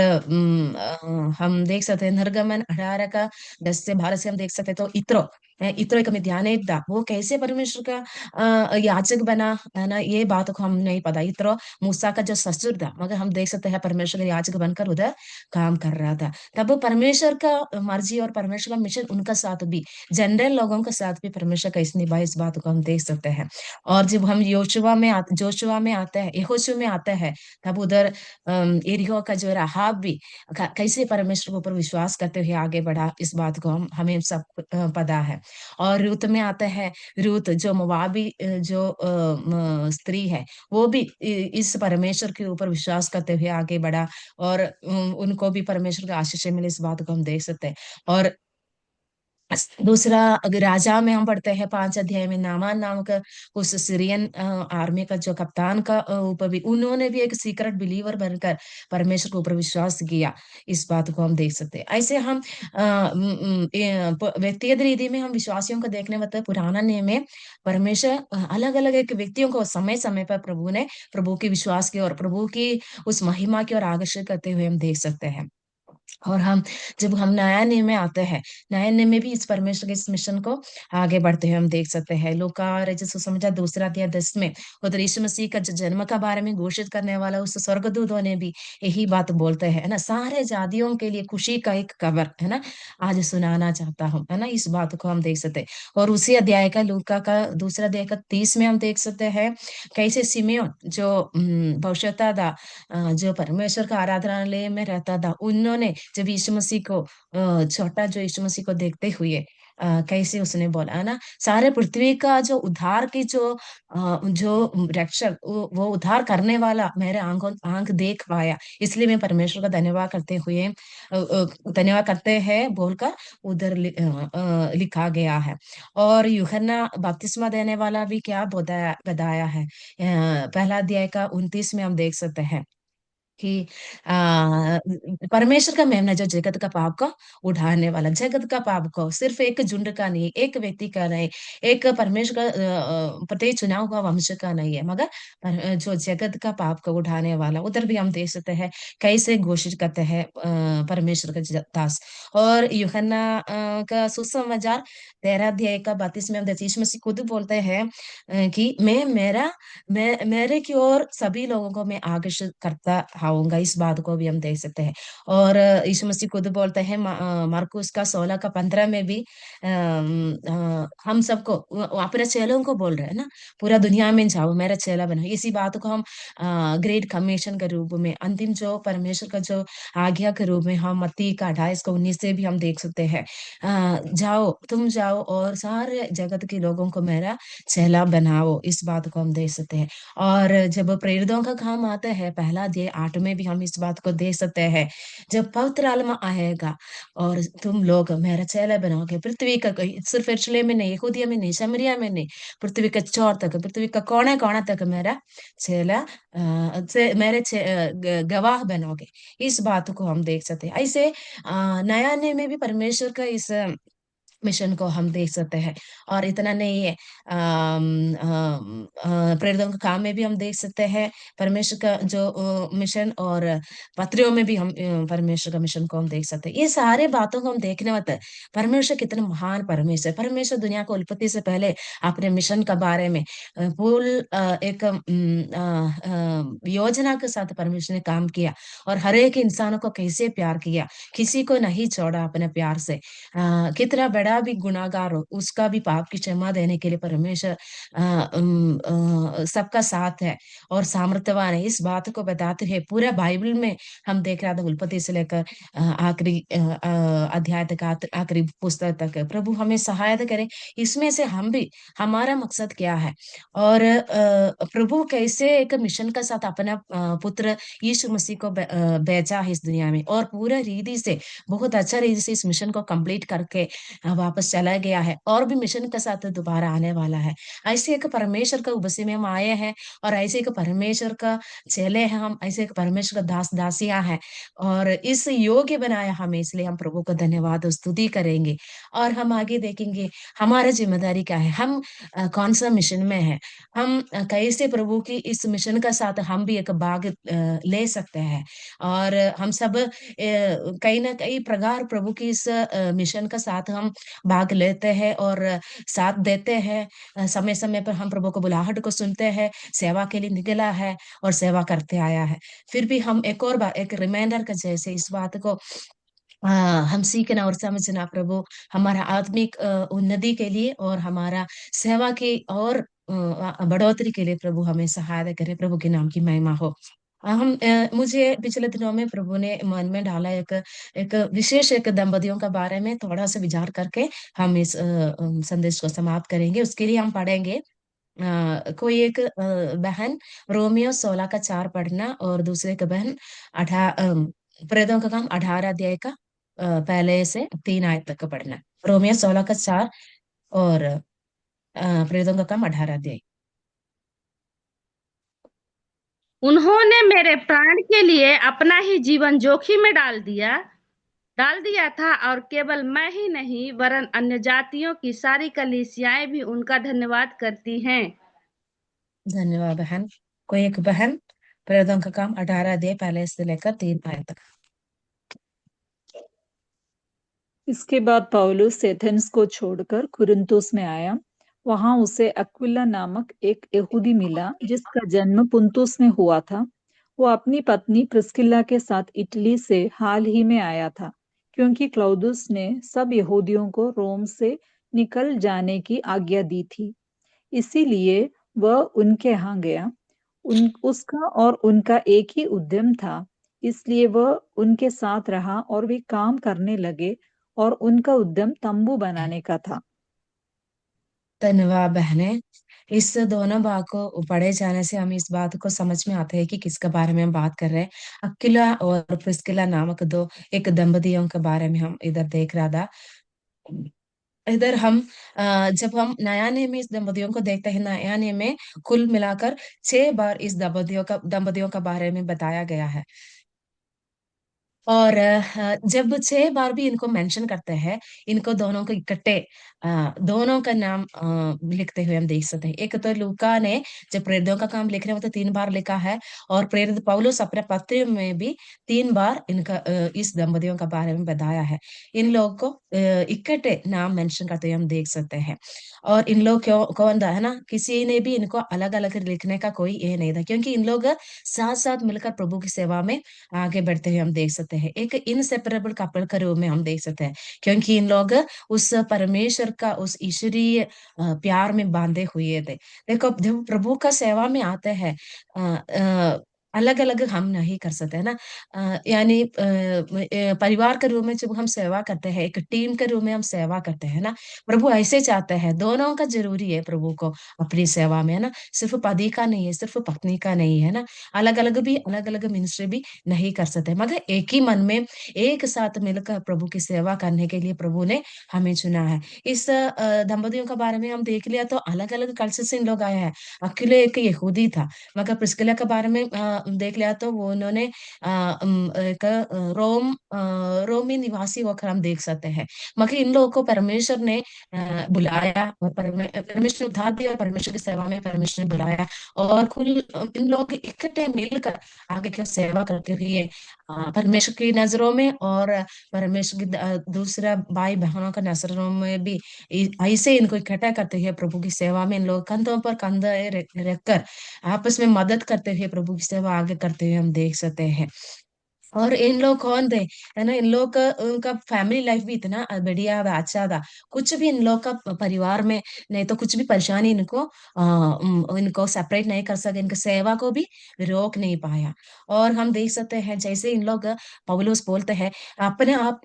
हम देख सकते हैं निर्गमन 18 का 10 से 12 से हम देख सकते हैं, तो इत्रो एक मिद्यानित था, वो कैसे परमेश्वर का याजक बना, है ना, ये बात को हम नहीं पता। इत्रो मूसा का जो ससुर था, मगर हम देख सकते हैं परमेश्वर का याजक बनकर उधर काम कर रहा था। तब परमेश्वर का मर्जी और परमेश्वर का मिशन उनका साथ भी, जनरल लोगों के साथ भी परमेश्वर कैसे निभाए, इस बात को हम देख सकते हैं। और जब हम जोशुआ में आते हैं, यहोशू में आते हैं, तब उधर यरीहो का जो राहाब भी कैसे परमेश्वर के ऊपर विश्वास करते हुए आगे बढ़ा, इस बात को हमें सब पता है। और रूत में आते हैं, रूत जो मोवाबी जो स्त्री है, वो भी इस परमेश्वर के ऊपर विश्वास करते हुए आगे बढ़ा, और उनको भी परमेश्वर का आशीष मिले, इस बात को हम देख सकते हैं। और दूसरा, अगर राजा में हम पढ़ते हैं 5 अध्याय में, नामान नाम का उस सीरियन आर्मी का जो कप्तान का ऊपर भी उन्होंने भी एक सीक्रेट बिलीवर बनकर परमेश्वर के ऊपर विश्वास किया, इस बात को हम देख सकते हैं। ऐसे हम व्यक्तिगत रीति में हम विश्वासियों को देखने मतलब पुराना नियम में परमेश्वर अलग अलग एक व्यक्तियों को समय समय पर प्रभु की विश्वास की और प्रभु की उस महिमा की ओर आकर्षित करते हुए हम देख सकते हैं। और जब हम नया नियम में आते हैं, नया नियम में भी इस परमेश्वर के इस मिशन को आगे बढ़ते हुए हम देख सकते हैं। लूका रचित सुसमाचार 2 अध्याय 10 में उधर यीशु मसीह का जो जन्म का बारे में घोषित करने वाला उस स्वर्गदूतों ने भी यही बात बोलते हैं, है ना, सारे जातियों के लिए खुशी का एक खबर, है ना, आज सुनाना चाहता हूँ, है ना, इस बात को हम देख सकते हैं। और उसी अध्याय का, लूका का 2 अध्याय 30 में हम देख सकते हैं कैसे सिमेयोन जो भविष्यता था, जो परमेश्वर का आराधनालय में रहता था, उन्होंने जब यीशु मसीह को छोटा जो यीशु मसीह को देखते हुए कैसे उसने बोला, है ना, सारे पृथ्वी का जो उद्धार की जो रक्षक, वो उद्धार करने वाला मेरे आंख देख पाया, इसलिए मैं परमेश्वर का धन्यवाद करते हुए धन्यवाद करते हैं बोलकर उधर लिखा गया है। और यूहन्ना बपतिस्मा देने वाला भी क्या बताया है, 1 अध्याय का 29 में हम देख सकते हैं कि परमेश्वर का मेमना जो जगत का पाप को उठाने वाला, जगत का पाप को सिर्फ एक झुंड का नहीं, एक व्यक्ति का नहीं, एक परमेश्वर का प्रत्येक चुनाव का वंश का नहीं है, मगर जो जगत का पाप को उठाने वाला, उधर भी हम देख सकते हैं कैसे घोषित करते हैं परमेश्वर का दास। और यूहन्ना का सुसमाचार 13 अध्याय का 32 में हम देखते हैं, यीशु मसीह खुद बोलते हैं कि मैं मेरे की ओर सभी लोगों को मैं आकर्षित करता आऊंगा, इस बात को भी हम देख सकते हैं। और यीशु मसीह खुद बोलते हैं मार्कुस का 16 का 15 में भी हम सबको वो अपने चेलों को बोल रहे हैं ना, पूरा दुनिया में जाओ मेरा चेला बनो, इसी बात को हम ग्रेट कमीशन के रूप में, अंतिम जो परमेश्वर का जो आज्ञा के रूप में हम मत्ती का 28 का 19 से भी हम देख सकते हैं, तुम जाओ और सारे जगत के लोगों को मेरा चेला बनाओ, इस बात को हम देख सकते हैं। और जब प्रेरितों का काम आता है 1 अध्याय 8 में भी हम इस बात को देख सकते हैं, जब पवित्र आत्मा आएगा और तुम लोग मेरा चेला बनाओगे, पृथ्वी का सिर्फ यरूशलेम में नहीं, यहूदिया में नहीं, शमरिया में नहीं, पृथ्वी का चौर तक, पृथ्वी का कोने कोने तक मेरा चेला गवाह बनोगे, इस बात को हम देख सकते हैं। ऐसे नया नियम में भी परमेश्वर का इस मिशन को हम देख सकते हैं। और इतना नहीं है, प्रेरितों के काम में भी हम देख सकते हैं परमेश्वर का जो मिशन, और पत्रियों में भी हम परमेश्वर का मिशन को हम देख सकते हैं। ये सारे बातों को हम देखने होते हैं, परमेश्वर कितना महान परमेश्वर दुनिया को उत्पत्ति से पहले अपने मिशन के बारे में फुल एक योजना के साथ परमेश्वर ने काम किया, और हर एक इंसानों को कैसे प्यार किया, किसी को नहीं छोड़ा अपने प्यार से। कितना बड़ा भी गुनाहगार हो, उसका भी पाप की क्षमा देने के लिए परमेश्वर सबका साथ है और सामर्थ्यवान है, इस बात को बताते हुए पूरा बाइबल में हम देख रहे थे, उत्पत्ति से लेकर आखिरी अध्याय तक, आखिरी पुस्तक तक, प्रभु हमें सहायता करे इसमें से हम भी, हमारा मकसद क्या है, और प्रभु कैसे एक मिशन के साथ अपना पुत्र यीशु मसीह को भेजा है इस दुनिया में, और पूरा रीति से बहुत अच्छा रीति से इस मिशन को कंप्लीट करके वापस चला गया है और भी मिशन के साथ दोबारा आने वाला है। ऐसे एक परमेश्वर का उबसी में हम आए हैं और ऐसे एक परमेश्वर का चेले हैं हम, ऐसे एक परमेश्वर का दास दासियां हैं और इस योग्य बनाया हमें, इसलिए हम प्रभु को धन्यवाद और स्तुति करेंगे। और हम आगे देखेंगे हमारा जिम्मेदारी क्या है, हम कौन सा मिशन में है, हम कैसे प्रभु की इस मिशन का साथ हम भी एक भाग ले सकते हैं। और हम सब कहीं ना कहीं प्रकार प्रभु की इस मिशन का साथ हम भाग लेते हैं और साथ देते हैं। समय समय पर हम प्रभु को बुलाहट को सुनते हैं, सेवा के लिए निकला है और सेवा करते आया है। फिर भी हम एक और बार एक रिमाइंडर का जैसे इस बात को हम सीखना और समझना प्रभु, हमारा आत्मिक उन्नति के लिए और हमारा सेवा की और बढ़ोतरी के लिए प्रभु हमें सहायता करे। प्रभु के नाम की महिमा हो। मुझे पिछले दिनों में प्रभु ने मन में डाला एक एक विशेष एक दंपतियों का बारे में थोड़ा सा विचार करके हम इस संदेश को समाप्त करेंगे। उसके लिए हम पढ़ेंगे कोई एक बहन रोमियो 16 का 4 पढ़ना और दूसरे का बहन प्रेरितों का काम 18 अध्याय का पहले से 3 आयत तक का पढ़ना। रोमियो 16 का 4 और प्रेरितों का काम 18 अध्याय। उन्होंने मेरे प्राण के लिए अपना ही जीवन जोखिम में डाल दिया था और केवल मैं ही नहीं वरन अन्य जातियों की सारी कलीसियाएं भी उनका धन्यवाद करती हैं। धन्यवाद बहन। कोई एक बहन प्रेरितों का काम 18 अध्याय पहले से लेकर 3 आयत तक। इसके बाद पौलुस एथेंस को छोड़कर कुरिन्थुस में आया। वहां उसे अक्विला नामक एक यहूदी मिला जिसका जन्म पुन्तुस में हुआ था। वो अपनी पत्नी प्रिस्किल्ला के साथ इटली से हाल ही में आया था, क्योंकि क्लौदुस ने सब यहूदियों को रोम से निकल जाने की आज्ञा दी थी। इसीलिए वह उनके यहाँ गया। उसका और उनका एक ही उद्यम था, इसलिए वह उनके साथ रहा और वे काम करने लगे और उनका उद्यम तंबू बनाने का था। धन्यवाद बहने। इस दोनों भाग को पढ़े जाने से हमें इस बात को समझ में आता है कि किसके बारे में हम बात कर रहे हैं। अक्विला और प्रिस्किला नामक दो एक दंपतियों के बारे में हम इधर देख रहा था। इधर हम जब हम नया नियम में इस दंपतियों को देखते हैं, नया नियम में कुल मिलाकर 6 बार इस दंपतियों का बारे में बताया गया है। और जब 6 बार भी इनको मेंशन करते हैं, इनको दोनों को इकट्ठे दोनों का नाम लिखते हुए हम देख सकते हैं। एक तो लूका ने जब प्रेरितों का काम लिख रहे हो तो 3 बार लिखा है और प्रेरित पौलुस अपने पत्र में भी 3 बार इनका इस दंपतियों का बारे में बताया है। इन लोग को इकट्ठे नाम मेंशन करते हुए हम देख सकते हैं। और इन लोग क्यों कौन था है ना, किसी ने भी इनको अलग अलग लिखने का कोई ये नहीं था, क्योंकि इन लोग साथ साथ मिलकर प्रभु की सेवा में आगे बढ़ते हुए हम देख सकते हैं। एक इनसेपरेबल कपल के रूप में हम देख सकते हैं, क्योंकि इन लोग उस परमेश्वर का उस ईश्वरीय प्यार में बांधे हुए थे। देखो जब प्रभु का सेवा में आते हैं अलग अलग हम नहीं कर सकते है ना। यानी परिवार के रूप में जब हम सेवा करते हैं, एक टीम के रूप में हम सेवा करते हैं ना, प्रभु ऐसे चाहते हैं। दोनों का जरूरी है प्रभु को अपनी सेवा में है ना, सिर्फ पति का नहीं है, सिर्फ पत्नी का नहीं है ना। अलग अलग मिनिस्ट्री भी नहीं कर सकते, मगर एक ही मन में एक साथ मिलकर प्रभु की सेवा करने के लिए प्रभु ने हमें चुना है। इस दंपतियों के बारे में हम देख लिया तो अलग अलग कल्चर से इन लोग आए हैं। अकेले एक यहूदी था, मगर प्रिस्किला के बारे में देख लिया तो वो उन्होंने एक रोमी निवासी होकर हम देख सकते हैं। मगर इन लोगों को परमेश्वर ने बुलाया और परमेश्वर ने उद्धार दिया और परमेश्वर की सेवा में परमेश्वर ने बुलाया और कुल इन लोग इकट्ठे मिलकर आगे की सेवा करते हुए परमेश्वर की नजरों में और परमेश्वर की दूसरा भाई बहनों का नजरों में भी ऐसे इनको इकट्ठा करते हुए प्रभु की सेवा में इन लोग कंधों पर कंधे रखकर आपस में मदद करते हुए प्रभु की सेवा आगे करते हुए हम देख सकते हैं। और इन लोग कौन थे है ना, इन लोग का उनका फैमिली लाइफ भी इतना बढ़िया था, अच्छा था। कुछ भी इन लोग का परिवार में नहीं तो कुछ भी परेशानी इनको सेपरेट नहीं कर सके, इनकी सेवा को भी रोक नहीं पाया। और हम देख सकते हैं जैसे इन लोग पौलुस बोलते हैं अपने आप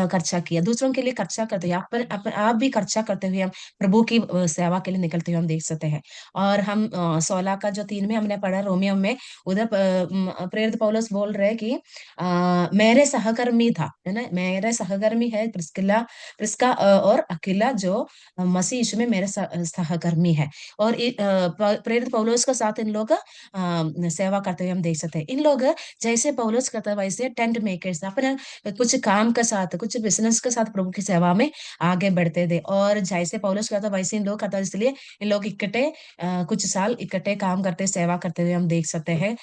खर्चा किया, दूसरों के लिए खर्चा करते हुए आप भी खर्चा करते हुए हम प्रभु की सेवा के लिए निकलते हुए हम देख सकते हैं। और हम 16 का जो 3 में हमने पढ़ा रोमियो में, उधर प्रेरित पौलुस बोल रहे हैं कि मेरे सहकर्मी था, है ना, मेरे सहकर्मी है प्रिस्का और अकिला, जो मसीह यीशु में मेरे सहकर्मी है। और प्रेरित पौलुस के साथ इन लोग सेवा करते हुए हम देख सकते हैं। इन लोग जैसे पौलुस करता है वैसे टेंट मेकर्स अपने कुछ काम के साथ, कुछ बिजनेस के साथ प्रभु की सेवा में आगे बढ़ते थे। और जैसे पौलुस करता वैसे इन लोग करता, इसलिए इन लोग इकट्ठे कुछ साल इकट्ठे काम करते, सेवा करते हुए हम देख सकते हैं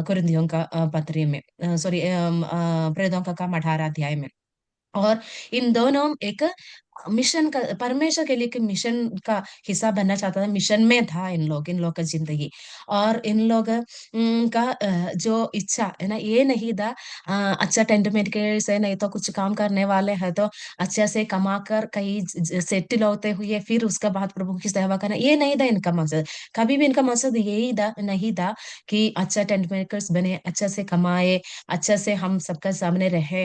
कुरिन्थियों का पत्री में, सॉरी प्रेरितों का काम 18 अध्याय में। और इन दोनों एक मिशन का, परमेश्वर के लिए मिशन का हिस्सा बनना चाहता था, मिशन में था इन लोग का जिंदगी। और इन लोग का जो इच्छा है ना, ये नहीं था अच्छा टेंट मेकर से, नहीं तो कुछ काम करने वाले हैं तो अच्छे से कमा कर कहीं सेटल होते हुए फिर उसके बाद प्रभु की सेवा करना, ये नहीं था इनका मकसद। कभी भी इनका मकसद यही नहीं था कि अच्छा टेंट मेकर्स बने, अच्छा से कमाए, अच्छा से हम सबका सामने रहे,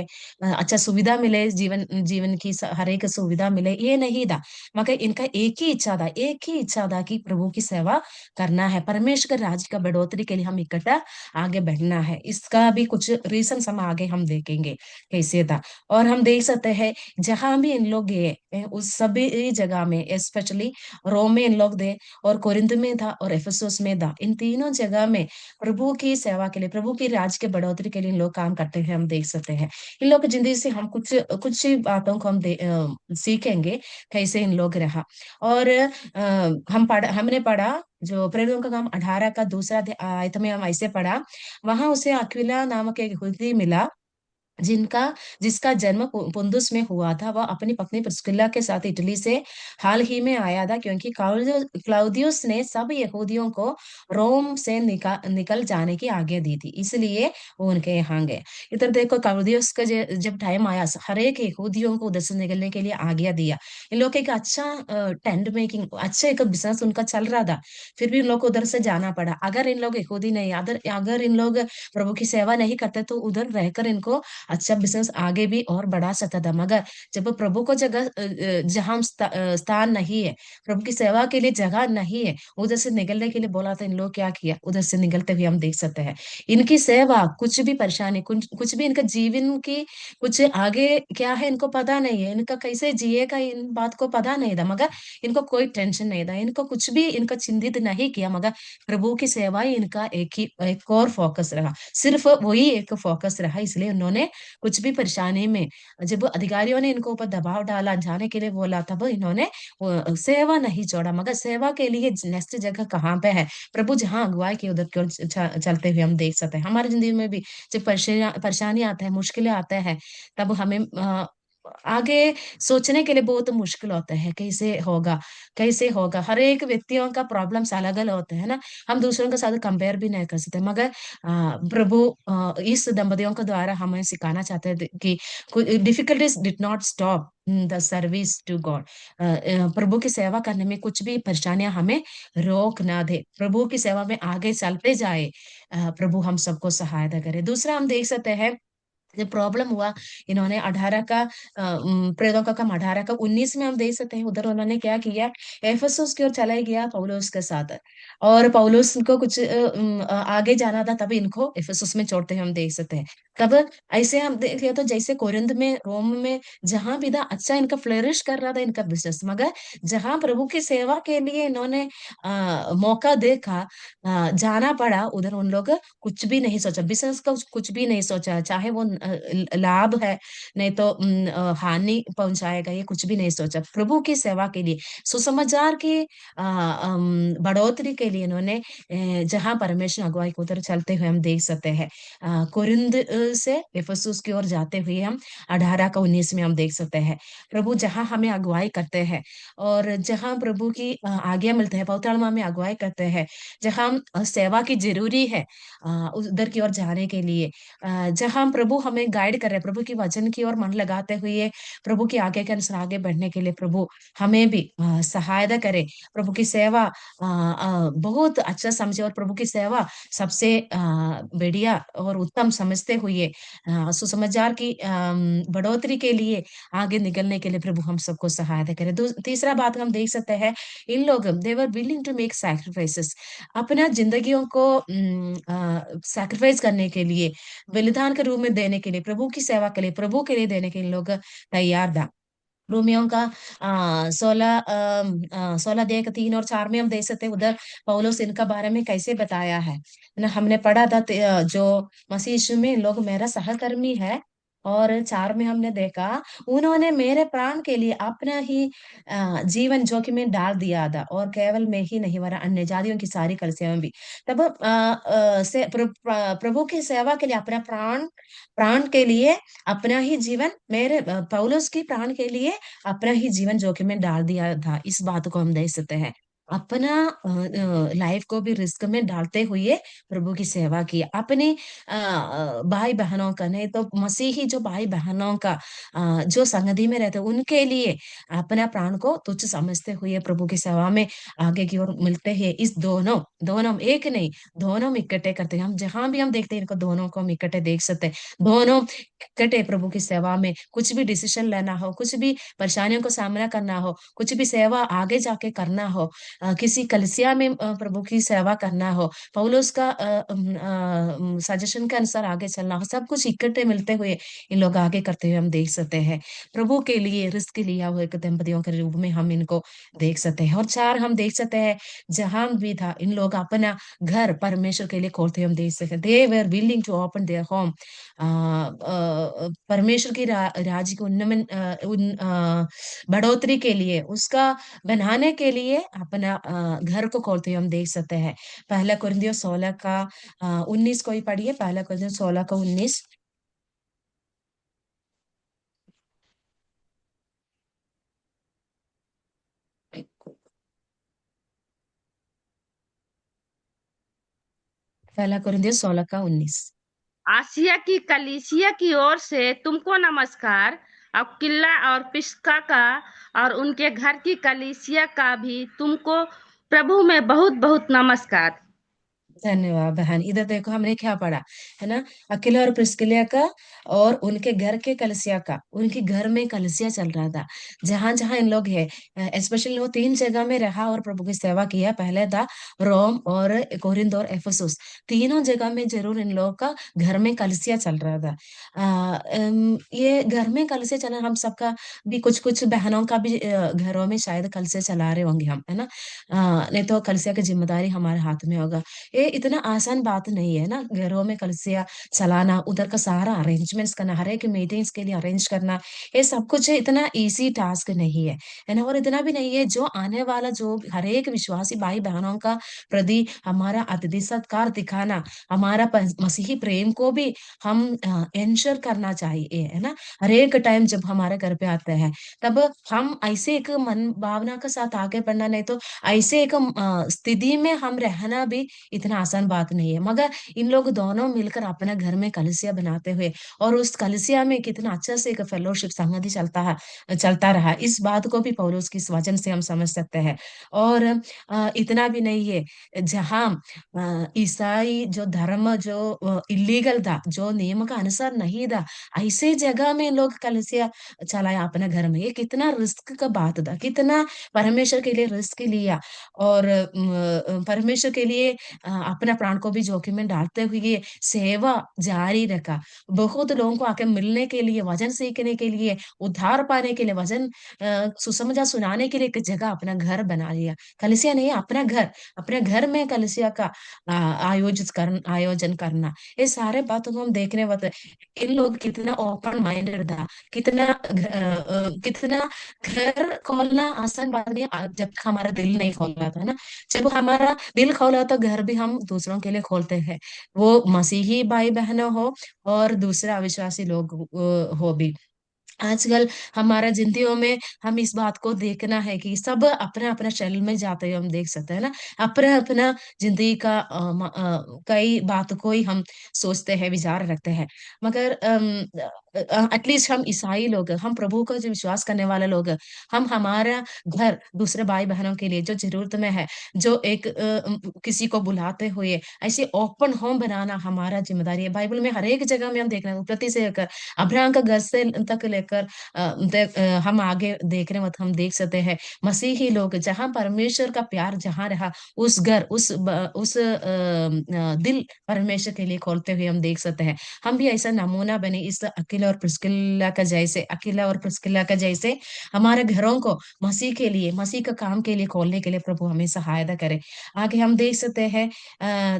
अच्छा सुविधा मिले, जीवन जीवन की हर एक सुविधा मिले, ये नहीं था। मगर इनका एक ही इच्छा था, एक ही इच्छा था कि प्रभु की सेवा करना है, परमेश्वर के राज्य का बढ़ोतरी के लिए हम इकट्ठा आगे बढ़ना है। इसका भी कुछ रीजन हम आगे हम देखेंगे कैसे था। और हम देख सकते हैं जहां भी इन लोग गए उस सभी जगह में, स्पेशली रोम में इन लोग थे, और कोरिन्थ में था, और एफेसुस में था, इन तीनों जगह में प्रभु की सेवा के लिए, प्रभु की राज के बढ़ोतरी के लिए इन लोग काम करते हैं हम देख सकते हैं। इन लोग की जिंदगी से हम कुछ कुछ बातों को हम सीखेंगे कैसे इन लोग रहा। और हमने पढ़ा जो प्रेरितों का काम 18 का दूसरा आयत में हम ऐसे पढ़ा, वहां उसे अक्विला नामक एक यहूदी मिला जिनका जिसका जन्म पुंदुस में हुआ था। वह अपनी पत्नी प्रिस्किल्ला के साथ इटली से हाल ही में आया था, क्योंकि क्लाउदियस ने सब यहूदियों को रोम से निकल जाने की आज्ञा दी थी, इसलिए वो उनके यहाँ गए। इधर देखो, क्लाउदियस का जब टाइम आया, हर एक यहूदियों को उधर से निकलने के लिए आज्ञा दिया। इन लोग एक अच्छा टेंट मेकिंग, अच्छा एक बिजनेस उनका चल रहा था, फिर भी इन लोग को उधर से जाना पड़ा। अगर इन लोग यहूदी नहीं, अगर इन लोग प्रभु की सेवा नहीं करते तो उधर रहकर इनको अच्छा बिजनेस आगे भी और बढ़ा सकता था। मगर जब प्रभु को जगह जहाँ स्थान नहीं है, प्रभु की सेवा के लिए जगह नहीं है, उधर से निकलने के लिए बोला था, इन लोग क्या किया, उधर से निकलते हुए हम देख सकते हैं। इनकी सेवा, कुछ भी परेशानी, कुछ भी इनका जीवन की कुछ आगे क्या है इनको पता नहीं है, इनका कैसे जिएगा इन बात को पता नहीं था, मगर इनको कोई टेंशन नहीं था, इनको कुछ भी इनका चिंतित नहीं किया, मगर प्रभु की सेवा ही इनका एक और फोकस रहा, सिर्फ वही एक फोकस रहा। इसलिए उन्होंने कुछ भी परेशानी में, जब अधिकारियों ने इनको ऊपर दबाव डाला, जाने के लिए बोला, तब इन्होंने सेवा नहीं छोड़ा। मगर सेवा के लिए नेक्स्ट जगह कहाँ पे है, प्रभु जहाँ अगुवाई की उधर की ओर चलते हुए हम देख सकते हैं। हमारी जिंदगी में भी जब परेशानी आता है, मुश्किलें आते हैं, तब हमें आगे सोचने के लिए बहुत मुश्किल होता है, कैसे होगा, कैसे होगा। हर एक व्यक्तियों का प्रॉब्लम्स अलग अलग होते हैं ना, हम दूसरों के साथ कंपेयर भी नहीं कर सकते। मगर प्रभु इस दंपतियों के द्वारा हमें सिखाना चाहते हैं कि difficulties did not stop the service to God. प्रभु की सेवा करने में कुछ भी परेशानियां हमें रोक ना दे, प्रभु की सेवा में आगे चलते जाए। प्रभु हम सबको सहायता करे। दूसरा हम देख सकते हैं, जब प्रॉब्लम हुआ, इन्होंने 18 का प्रेरितों का काम 18 का 19 में हम देख सकते हैं, उधर उन्होंने क्या किया, एफेसुस की ओर चला गया पौलुस के साथ। और पौलुस को कुछ आगे जाना था, तभी इनको एफेसुस में छोड़ते हैं हम देख सकते हैं। तब ऐसे हम देख लिया तो जैसे कोरिन्थ में, रोम में, जहां भी था अच्छा इनका फ्लरिश कर रहा था इनका बिजनेस, मगर जहां प्रभु की सेवा के लिए इन्होंने मौका देखा, जाना पड़ा, उधर उन लोग कुछ भी नहीं सोचा, बिजनेस का कुछ भी नहीं सोचा, चाहे वो लाभ है नहीं तो हानि पहुंचाएगा, ये कुछ भी नहीं सोचा। प्रभु की सेवा के लिए, सुसमाचार की बढ़ोतरी के लिए इन्होंने जहां परमेश्वर अगुवाई को उधर चलते हुए हम देख सकते हैं। कोरिन्थ से एफेसुस की ओर जाते हुए हम 18 का 19 में हम देख सकते हैं। प्रभु जहां हमें अगुवाई करते हैं और जहां प्रभु की आज्ञा मिलते हैं, पवित्र आत्मा में अगुवाई करते हैं, जहां सेवा की जरूरी है उधर की ओर जाने के लिए, जहां प्रभु हमें गाइड कर रहे हैं प्रभु की वचन की ओर मन लगाते हुए प्रभु की आज्ञा के अनुसार आगे बढ़ने के लिए प्रभु हमें भी सहायता करे। प्रभु की सेवा बहुत अच्छा समझे और प्रभु की सेवा सबसे बढ़िया और उत्तम समझते हुए सुसमाचार की बढ़ोतरी के लिए आगे निकलने के लिए प्रभु हम सबको सहायता करे। तीसरा बात हम देख सकते हैं, इन लोग देवर विलिंग टू मेक सैक्रिफाइसेस, अपना जिंदगियों को सैक्रिफाइस करने के लिए, बलिदान के रूप में देने के लिए, प्रभु की सेवा के लिए, प्रभु के लिए देने के लिए लोग तैयार था। रोमियो का 16 16 अध्याय का 3 और 4 में हम देख सकते हैं उधर पौलुस इनका बारे में कैसे बताया है ना। हमने पढ़ा था जो मसीह यीशु में लोग मेरा सहकर्मी है, और 4 में हमने देखा उन्होंने मेरे प्राण के लिए अपना ही जीवन जोखिम में डाल दिया था, और केवल मैं ही नहीं वरन अन्य जातियों की सारी कलीसियां भी। तब प्रभु की सेवा के लिए अपना प्राण प्राण के लिए अपना ही जीवन, मेरे पौलुस की प्राण के लिए अपना ही जीवन जोखिम में डाल दिया था। इस बात को हम देख सकते हैं, अपना लाइफ को भी रिस्क में डालते हुए प्रभु की सेवा की। अपने भाई बहनों का, नहीं तो मसीही जो भाई बहनों का जो संगति में रहते उनके लिए अपना प्राण को तुच्छ समझते हुए प्रभु की सेवा में आगे की ओर मिलते हैं। इस दोनों दोनों एक नहीं, दोनों हम इकट्ठे करते हैं। हम जहां भी हम देखते हैं इनको दोनों को हम इकट्ठे देख सकते हैं। दोनों इकट्ठे प्रभु की सेवा में कुछ भी डिसीजन लेना हो, कुछ भी परेशानियों को सामना करना हो, कुछ भी सेवा आगे जाके करना हो, किसी कलीसिया में प्रभु की सेवा करना हो, पौलुस का सजेशन के अनुसार आगे चलना हो, सब कुछ इकट्ठे मिलते हुए इन लोग आगे करते हुए हम देख सकते हैं। प्रभु के लिए रिस्क लिया हुआ एक दंपतियों के रूप में हम इनको देख सकते हैं। और 4 हम देख सकते हैं, जहां भी था इन लोग अपना घर परमेश्वर के लिए खोलते हुए हम देख सकते हैं। They were willing to open their home, परमेश्वर की राज्य को बढ़ोतरी के लिए, उसका बनाने के लिए अपना घर को खोलते हुए हम देख सकते हैं। 1 कुरिन्थियों 16 का 19 को ही पढ़िए। 1 कुरिन्थियों 16 का 19। पहला कुरिन्थियों 16 का 19। आसिया की कलीसिया की ओर से तुमको नमस्कार। अक्विला और प्रिस्का का और उनके घर की कलीसिया का भी तुमको प्रभु में बहुत बहुत नमस्कार। धन्यवाद बहन। इधर देखो हमने क्या पढ़ा है ना, अकेला और प्रिस्किलिया का और उनके घर के कलसिया का, उनके घर में कलसिया चल रहा था। जहां जहां इन लोग है, स्पेशली वो 3 जगह में रहा और प्रभु की सेवा किया। पहले था रोम और कोरिन्थ और एफेसुस, तीनों जगह में जरूर इन लोगों का घर में कलसिया चल रहा था। ये घर में कलसिया चला, हम सबका भी कुछ कुछ बहनों का भी घरों में शायद कलसिया चला रहे होंगे हम, है ना। नहीं तो कलसिया की जिम्मेदारी हमारे हाथ में होगा। ये इतना आसान बात नहीं है ना, घरों में कलसिया चलाना, उधर का सारा अरेंजमेंट्स करना, हर एक मीटिंग्स के लिए अरेंज करना, ये सब कुछ इतना इजी टास्क नहीं है ना। और इतना भी नहीं है, जो आने वाला जो हर एक विश्वासी भाई बहनों का प्रति हमारा अतिथि सत्कार दिखाना, हमारा मसीही प्रेम को भी हम एंश्योर करना चाहिए, है ना। हर एक टाइम जब हमारे घर पे आते हैं तब हम ऐसे एक मन भावना के साथ आगे बढ़ना, नहीं तो ऐसे एक स्थिति में हम रहना भी इतना आसान बात नहीं है। मगर इन लोग दोनों मिलकर अपने घर में कलिसिया बनाते हुए, और उस कलिसिया में कितना अच्छा से एक फेलोशिप संगति चलता रहा, इस बात को भी पौलुस की इस वचन से हम समझ सकते हैं। और इतना भी नहीं है, जहाँ ईसाई जो धर्म जो इलीगल था, जो नियम का अनुसार नहीं था, ऐसे जगह में लोग कलिसिया चलाया अपने घर में। ये कितना रिस्क का बात था, कितना परमेश्वर के लिए रिस्क लिया, और परमेश्वर के लिए अपना प्राण को भी जोखिम में डालते हुए सेवा जारी रखा। बहुत लोगों को आके मिलने के लिए, वचन सीखने के लिए, उद्धार पाने के लिए, वचन सुसमाचार सुनाने के लिए एक जगह अपना घर बना लिया। कलिसिया नहीं, अपना घर, अपने घर में कलिसिया का आयोजन करना, ये सारे बातों को हम देखने वक्त इन लोग कितना ओपन माइंडेड था, कितना घर खोलना आसान बात नहीं जब तक हमारा दिल नहीं खोला था ना। जब हमारा दिल खोला तो घर भी हम दूसरों के लिए खोलते हैं, वो मसीही भाई बहनों हो और दूसरा अविश्वासी लोग हो भी। आजकल हमारा जिंदगियों में हम इस बात को देखना है कि सब अपना अपना शैली में जाते हुए हम देख सकते हैं ना, अपना अपना जिंदगी का कई बात को ही हम सोचते हैं, विचार रखते हैं। मगर एटलीस्ट हम ईसाई लोग, हम प्रभु को जो विश्वास करने वाले लोग, हम हमारा घर दूसरे भाई बहनों के लिए जो जरूरत में है, जो एक किसी को बुलाते हुए ऐसे ओपन होम बनाना हमारा जिम्मेदारी है। बाइबल में हर एक जगह में हम देख रहे हैं, उत्पत्ति से लेकर अब्राहम का घर से तक लेकर हम आगे देख रहे हैं, हम देख सकते हैं मसीही लोग जहां परमेश्वर का प्यार जहां रहा, उस घर उस दिल परमेश्वर के लिए खोलते हुए हम देख सकते हैं। हम भी ऐसा नमूना बने, इस अकीला और प्रिस्किल्ला का जैसे हमारे घरों को मसीह के लिए, मसीह का काम के लिए खोलने के लिए प्रभु हमें सहायता करे। आगे हम देख सकते हैं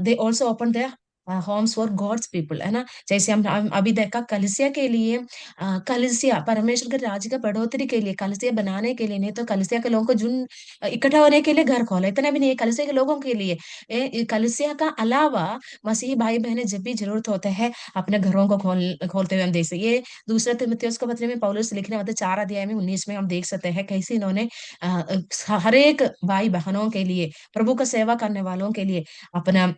they also open the homes for God's people, है ना। जैसे हम अभी देखा कलिसिया के लिए, कलिसिया परमेश्वर के राज्य का बढ़ोतरी के लिए, कलिसिया बनाने के लिए, नहीं तो कलिसिया के लोगों को जुन इकट्ठा होने के लिए घर खोला, इतना भी नहीं है कलिसिया के लोगों के लिए। कलिसिया का अलावा मसीही भाई बहनें जब भी जरूरत होते है अपने घरों को खोलते हुए हम देख सकते। ये दूसरा तिमुथियुस को पत्र में पौलुस लिखने वाले 4 अध्याय में 19 में हम देख सकते हैं कैसे इन्होंने हर एक भाई बहनों के लिए, प्रभु का सेवा करने वालों के लिए अपना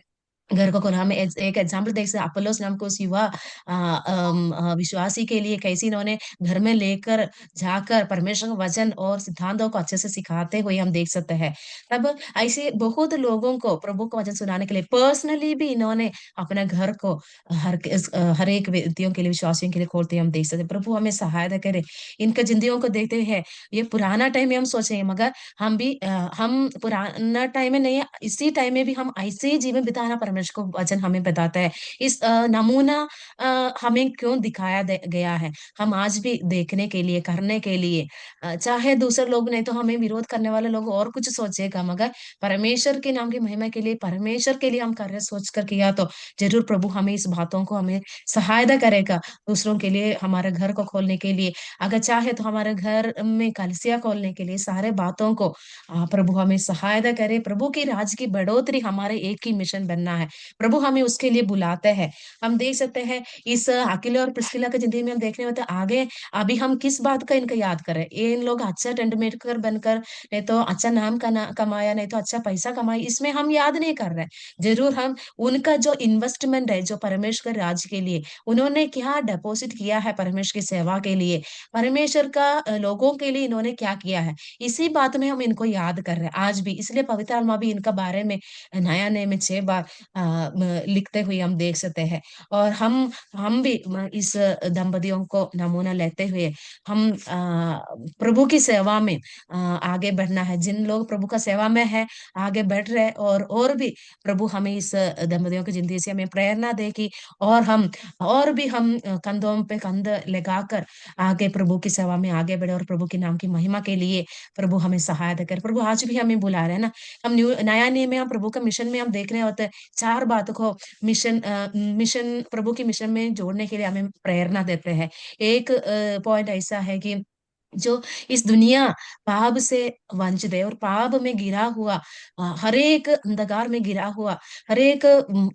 घर को खोला। हमें एक एग्जाम्पल देख सकते, अपोलोस नाम को उस युवा विश्वासी के लिए कैसे इन्होंने घर में लेकर जाकर परमेश्वर का वचन और सिद्धांतों को अच्छे से सिखाते हुए हम देख सकते हैं। तब ऐसे बहुत लोगों को प्रभु का वचन सुनाने के लिए पर्सनली भी इन्होंने अपने घर को हर एक व्यक्तियों के लिए, विश्वासियों के लिए खोलते हम देख सकते हैं। प्रभु हमें सहायता करे इनका जिंदगियों को देखते हुए। ये पुराना टाइम में हम सोचे मगर हम भी हम पुराना टाइम में नहीं है, इसी टाइम में भी हम ऐसे ही जीवन बिताना परमेश्वर को वचन हमें बताता है। इस नमूना हमें क्यों दिखाया गया है, हम आज भी देखने के लिए, करने के लिए। चाहे दूसरे लोग नहीं तो हमें विरोध करने वाले लोग और कुछ सोचेगा, मगर परमेश्वर के नाम की महिमा के लिए, परमेश्वर के लिए हम कार्य सोच कर किया तो जरूर प्रभु हमें इस बातों को हमें सहायता करेगा दूसरों के लिए, हमारे घर को खोलने के लिए। अगर चाहे तो हमारे घर में कलिसिया खोलने के लिए, सारे बातों को प्रभु हमें सहायता करे। प्रभु की राज की बढ़ोतरी हमारे एक ही मिशन बनना है, प्रभु हमें उसके लिए बुलाते हैं। हम देख सकते हैं इस अकेले और प्रिस्किला की जिंदगी में हम देखने होते आगे अभी हम किस बात का इनका याद करें। इन लोग अच्छा टेंट मेकर बनकर नहीं तो अच्छा नाम कमाया, नहीं तो अच्छा पैसा कमाया, इसमें हम याद नहीं कर रहे। जरूर हम उनका जो इन्वेस्टमेंट है, जो परमेश्वर राज के लिए उन्होंने क्या डिपॉजिट किया है, परमेश्वर की सेवा के लिए, परमेश्वर का लोगों के लिए इन्होंने क्या किया है, इसी बात में हम इनको याद कर रहे हैं आज भी। इसलिए पवित्र आत्मा भी इनका बारे में नया नए में 6 बार लिखते हुए हम देख सकते हैं। और हम भी इस दंपतियों को नमूना लेते हुए हम प्रभु की सेवा में आगे बढ़ना है। जिन लोग प्रभु का सेवा में है आगे बढ़ रहे, और भी प्रभु हमें इस दंपतियों की जिंदगी से हमें प्रेरणा दे कि और भी हम कंधों पे कंध लगाकर आगे प्रभु की सेवा में आगे बढ़े और प्रभु के नाम की महिमा के लिए प्रभु हमें सहायता करे। प्रभु आज भी हमें बुला रहे हैं ना। हम नया नियम में हम प्रभु का मिशन में हम देख रहे होते हैं 4 बातों को मिशन प्रभु की मिशन में जोड़ने के लिए हमें प्रेरणा देते हैं। एक पॉइंट ऐसा है कि जो इस दुनिया पाप से वंचित है और पाप में गिरा हुआ, हर एक अंधकार में गिरा हुआ, हर एक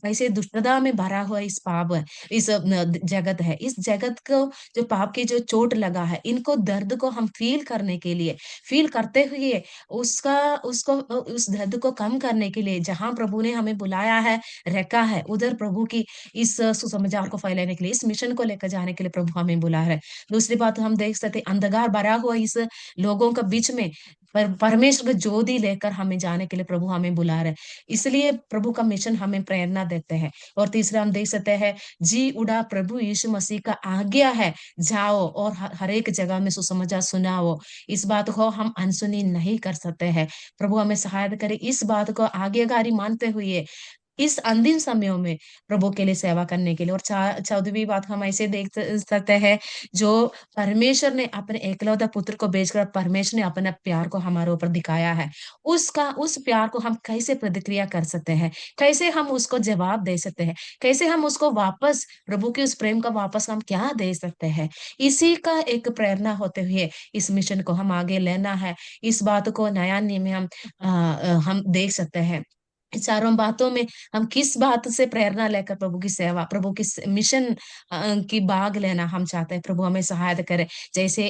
ऐसे दुष्टता में भरा हुआ इस पाप है, इस जगत है। इस जगत को जो पाप की जो चोट लगा है, इनको दर्द को हम फील करने के लिए, फील करते हुए उसका उसको उस दर्द को कम करने के लिए जहां प्रभु ने हमें बुलाया है, रखा है, उधर प्रभु की इस सुसमाचार को फैलाने के लिए, इस मिशन को लेकर जाने के लिए प्रभु हमें बुला रहा है। दूसरी बात हम देख सकते अंधकार भरा हुआ इस लोगों के बीच में परमेश्वर का ज्योति लेकर हमें जाने के लिए प्रभु हमें बुला रहे हैं। इसलिए प्रभु का मिशन हमें प्रेरणा देते हैं। और तीसरा हम देख सकते हैं जी उड़ा प्रभु यीशु मसीह का आज्ञा है, जाओ और हर एक जगह में सुसमाचार सुनाओ। इस बात को हम अनसुनी नहीं कर सकते हैं। प्रभु हमें सहायता करे इस बात को आज्ञाकारी मानते हुए इस अंतिम समयों में प्रभु के लिए सेवा करने के लिए। और 14वीं बात हम ऐसे देख सकते हैं, जो परमेश्वर ने अपने एकलौता पुत्र को भेजकर परमेश्वर ने अपना प्यार को हमारे ऊपर दिखाया है, उस प्यार को हम कैसे प्रतिक्रिया कर सकते हैं, कैसे हम उसको जवाब दे सकते हैं, कैसे हम उसको वापस प्रभु के उस प्रेम का वापस हम क्या दे सकते हैं। इसी का एक प्रेरणा होते हुए इस मिशन को हम आगे लेना है। इस बात को नया नियम में हम देख सकते हैं। इस चारों बातों में हम किस बात से प्रेरणा लेकर प्रभु की सेवा, प्रभु की मिशन की भाग लेना हम चाहते हैं। प्रभु हमें सहायता करे। जैसे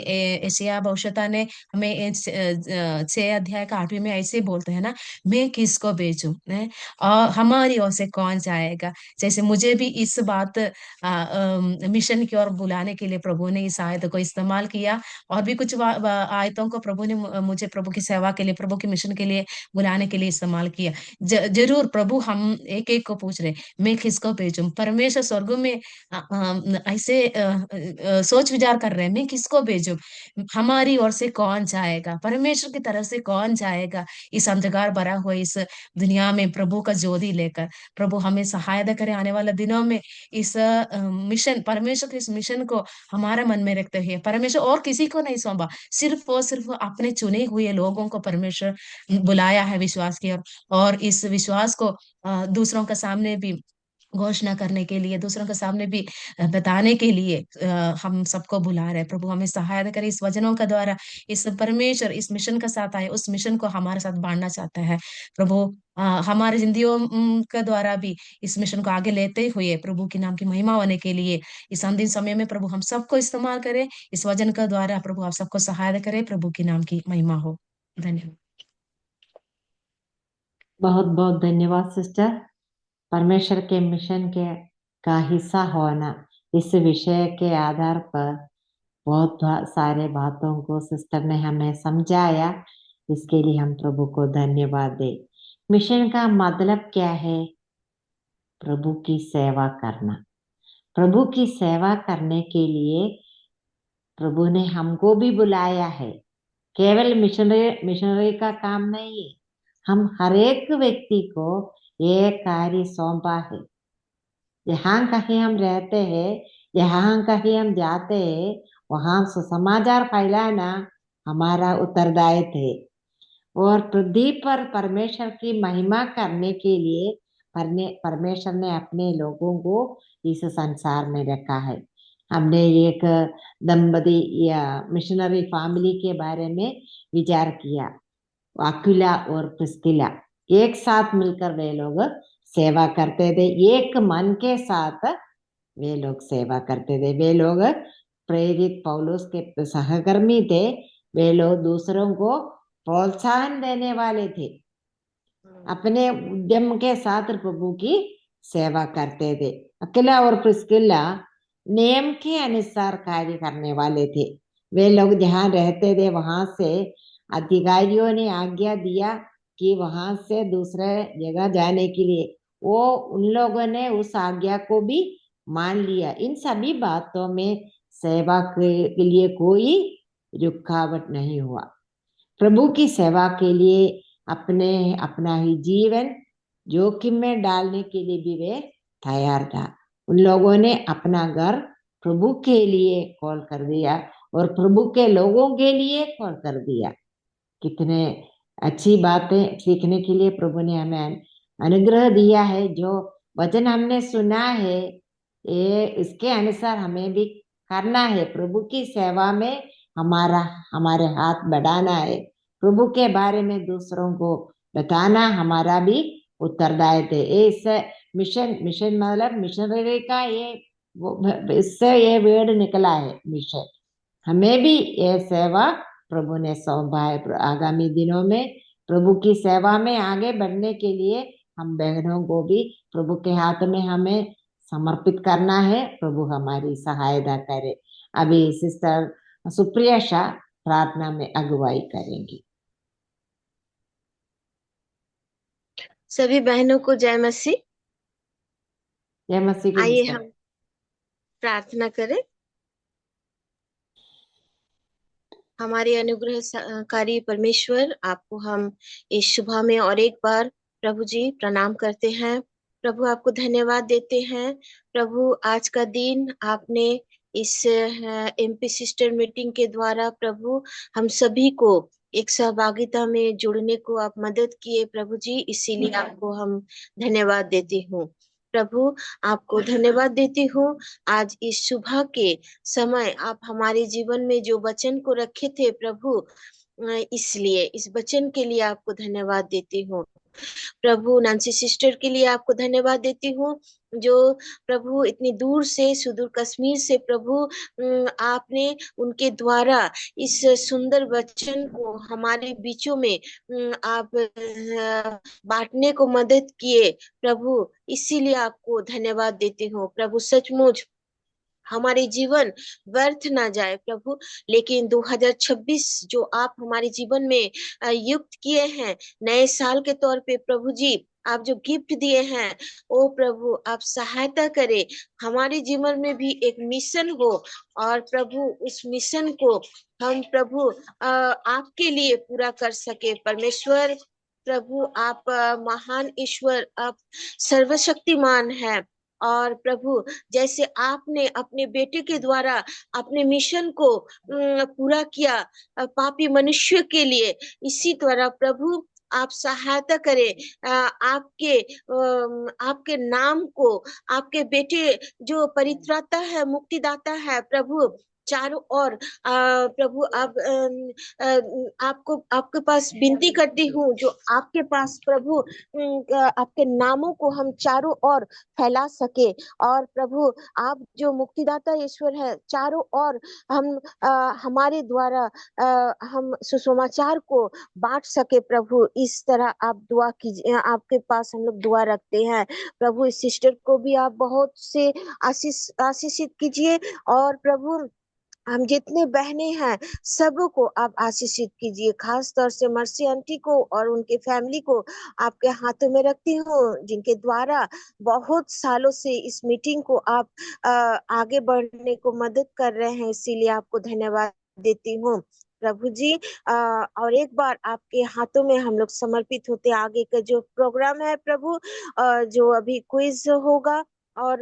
एशिया भविष्यता ने हमें 6 अध्याय का 8वीं में ऐसे बोलते हैं ना, मैं किसको भेजूं, और हमारी ओर से कौन जाएगा। जैसे मुझे भी इस बात मिशन की ओर बुलाने के लिए प्रभु ने इस आयत को इस्तेमाल किया, और भी कुछ आयतों को प्रभु ने मुझे प्रभु की सेवा के लिए, प्रभु के मिशन के लिए बुलाने के लिए इस्तेमाल किया। जरूर प्रभु, हम एक एक को पूछ रहे, मैं किसको भेजूं। परमेश्वर स्वर्ग में ऐसे सोच विचार कर रहे हैं, मैं किसको भेजूं, हमारी ओर से कौन जाएगा, परमेश्वर की तरफ से कौन जाएगा इस अंधकार भरा हुआ इस दुनिया में प्रभु का ज्योति लेकर। प्रभु हमें सहायता करे आने वाले दिनों में इस मिशन, परमेश्वर के इस मिशन को हमारा मन में रखते हुए, परमेश्वर और किसी को नहीं सौंपा, सिर्फ और सिर्फ अपने चुने हुए लोगों को परमेश्वर बुलाया है विश्वास की ओर। और इस विश्वास को दूसरों के सामने भी घोषणा करने के लिए, दूसरों के सामने भी बताने के लिए हम सबको बुला रहे हैं। प्रभु हमें सहायता करे इस वचनों का द्वारा। इस परमेश्वर इस मिशन के साथ आए, उस मिशन को हमारे साथ बांटना चाहता है। प्रभु हमारे जिंदगियों के द्वारा भी इस मिशन को आगे लेते हुए प्रभु के नाम की महिमा होने के लिए इस अंतिम समय में प्रभु हम सबको इस्तेमाल करे। इस वचन के द्वारा प्रभु आप सबको सहायता करे। प्रभु के नाम की महिमा हो। धन्यवाद। बहुत बहुत धन्यवाद सिस्टर। परमेश्वर के मिशन के का हिस्सा होना, इस विषय के आधार पर बहुत सारे बातों को सिस्टर ने हमें समझाया। इसके लिए हम प्रभु को धन्यवाद दे। मिशन का मतलब क्या है? प्रभु की सेवा करना। प्रभु की सेवा करने के लिए प्रभु ने हमको भी बुलाया है। केवल मिशनरी का काम नहीं है, हम हर एक व्यक्ति को ये कार्य सौंपा है। जहाँ कहीं हम रहते हैं, जहाँ कहीं हम जाते हैं, वहाँ सुसमाचार फैलाना हमारा उत्तरदायित्व है। और पृथ्वी पर परमेश्वर की महिमा करने के लिए परमेश्वर ने अपने लोगों को इस संसार में रखा है। हमने एक दंपति या मिशनरी फैमिली के बारे में विचार किया। अक्विला और प्रिस्किला एक साथ मिलकर वे लोग सेवा करते थे। एक मन के साथ वे लोग सेवा करते थे। वे लोग प्रेरित पौलुस के सहकर्मी थे। वे लोग दूसरों को प्रोत्साहन देने वाले थे। अपने उद्यम के साथ प्रभु की सेवा करते थे। अकेला और प्रिस्किला नियम के अनुसार कार्य करने वाले थे। वे लोग जहाँ रहते थे वहां से अधिकारियों ने आज्ञा दिया कि वहां से दूसरे जगह जाने के लिए, वो उन लोगों ने उस आज्ञा को भी मान लिया। इन सभी बातों में सेवा के लिए कोई रुकावट नहीं हुआ। प्रभु की सेवा के लिए अपना ही जीवन जोखिम में डालने के लिए भी वे तैयार था। उन लोगों ने अपना घर प्रभु के लिए खोल कर दिया और प्रभु के लोगों के लिए खोल कर दिया। कितने अच्छी बातें सीखने के लिए प्रभु ने हमें अनुग्रह दिया है। जो वचन हमने सुना है, ये इसके अनुसार हमें भी करना है। प्रभु की सेवा में हमारे हाथ बढ़ाना है। प्रभु के बारे में दूसरों को बताना हमारा भी उत्तरदायित्व है। इस मिशन मतलब मिशनरी का इससे ये वर्ड निकला है मिशन। हमें भी ये सेवा प्रभु ने सौंपा है। आगामी दिनों में प्रभु की सेवा में आगे बढ़ने के लिए हम बहनों को भी प्रभु के हाथ में हमें समर्पित करना है। प्रभु हमारी सहायता करे। अभी सिस्टर सुप्रिया शाह प्रार्थना में अगुवाई करेंगी। सभी बहनों को जय मसीह। जय मसीह की आइए सिस्टर। हम प्रार्थना करें। हमारे अनुग्रहकारी परमेश्वर, आपको हम इस सुबह में और एक बार प्रभु जी प्रणाम करते हैं। प्रभु आपको धन्यवाद देते हैं। प्रभु आज का दिन आपने इस एमपी सिस्टर मीटिंग के द्वारा प्रभु हम सभी को एक सहभागिता में जुड़ने को आप मदद किए प्रभु जी, इसीलिए आपको हम धन्यवाद देती हूँ। प्रभु आपको धन्यवाद देती हूँ। आज इस सुबह के समय आप हमारे जीवन में जो वचन को रखे थे प्रभु, इसलिए इस वचन के लिए आपको धन्यवाद देती हूँ। प्रभु नांसी सिस्टर के लिए आपको धन्यवाद देती हूँ, जो प्रभु इतनी दूर से, सुदूर कश्मीर से प्रभु आपने उनके द्वारा इस सुंदर वचन को हमारे बीचों में आप बांटने को मदद किए प्रभु, इसीलिए आपको धन्यवाद देती हूँ प्रभु। सचमुच हमारे जीवन व्यर्थ ना जाए प्रभु, लेकिन 2026 जो आप हमारे जीवन में युक्त किए हैं नए साल के तौर पे प्रभु जी, आप जो गिफ्ट दिए हैं, ओ प्रभु आप सहायता करें, हमारे जीवन में भी एक मिशन हो, और प्रभु उस मिशन को हम प्रभु आपके लिए पूरा कर सके। परमेश्वर प्रभु आप महान ईश्वर, आप सर्वशक्तिमान है, और प्रभु जैसे आपने अपने बेटे के द्वारा अपने मिशन को पूरा किया पापी मनुष्य के लिए, इसी तरह प्रभु आप सहायता करें आपके नाम को, आपके बेटे जो परित्राता है, मुक्तिदाता है प्रभु, चारों ओर प्रभु आप आपको आपके पास विनती करती हूँ, जो आपके पास प्रभु आपके नामों को हम चारों ओर फैला सके, और प्रभु आप जो मुक्तिदाता ईश्वर है, चारों ओर हम हमारे द्वारा हम सुसमाचार को बांट सके प्रभु, इस तरह आप दुआ कीजिए, आपके पास हम लोग दुआ रखते हैं प्रभु। इस सिस्टर को भी आप बहुत से आशीषित कीजिए, और प्रभु हम जितने बहने हैं सबको आप आशीषित कीजिए, खास तौर से मर्सी आंटी को और उनके फैमिली को आपके हाथों में रखती हूँ, जिनके द्वारा बहुत सालों से इस मीटिंग को आप आगे बढ़ने को मदद कर रहे हैं, इसीलिए आपको धन्यवाद देती हूँ प्रभु जी। और एक बार आपके हाथों में हम लोग समर्पित होते, आगे का जो प्रोग्राम है प्रभु, जो अभी क्विज होगा, और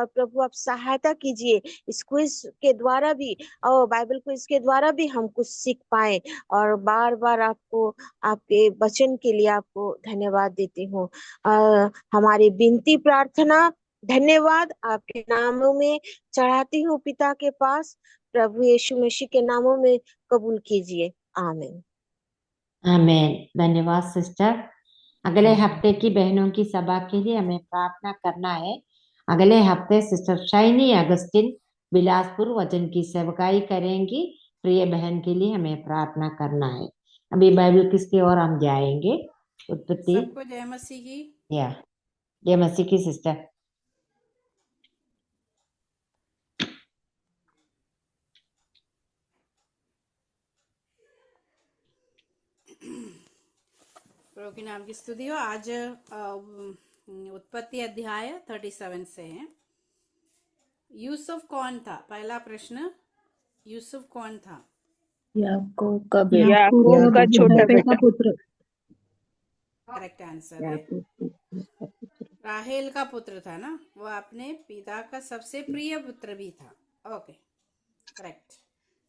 प्रभु आप सहायता कीजिए इस क्विज के द्वारा भी, और बाइबल क्विज के द्वारा भी हम कुछ सीख पाए, और बार बार आपको आपके वचन के लिए आपको धन्यवाद देती हूँ। हमारी विनती प्रार्थना धन्यवाद आपके नामों में चढ़ाती हूँ पिता के पास, प्रभु यीशु मसीह के नामों में कबूल कीजिए, आमीन। आमीन। धन्यवाद सिस्टर। अगले हफ्ते की बहनों की सभा के लिए हमें प्रार्थना करना है। अगले हफ्ते सिस्टर शाइनी अगस्टिन बिलासपुर वचन की सेवकाई करेंगी। प्रिय बहन के लिए हमें प्रार्थना करना है। अभी बाइबल किसकी ओर हम जाएंगे? उत्पत्ति। सबको जय मसीह की। या जय मसीह की सिस्टर। प्रभु के नाम की स्तुति हो। आज उत्पत्ति अध्याय 37 से है। यूसुफ कौन था? पहला प्रश्न, यूसुफ कौन था? याकूब का छोटा बेटा। करेक्ट आंसर है। राहेल का पुत्र था ना, वो अपने पिता का सबसे प्रिय पुत्र भी था। Okay, correct.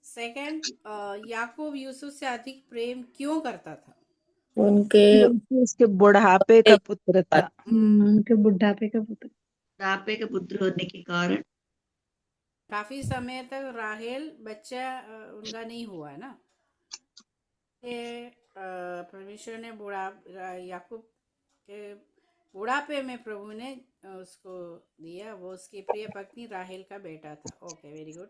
सेकंड, याकूब यूसुफ से अधिक प्रेम क्यों करता था? उसके बुढ़ापे का पुत्र था। उनके बुढ़ापे का पुत्र होने के कारण। काफी समय तक राहेल बच्चा उनका नहीं हुआ है ना, ये परमेश्वर ने याकूब के बुढ़ापे में प्रभु ने उसको दिया, वो उसकी प्रिय पत्नी राहेल का बेटा था। Okay, very good.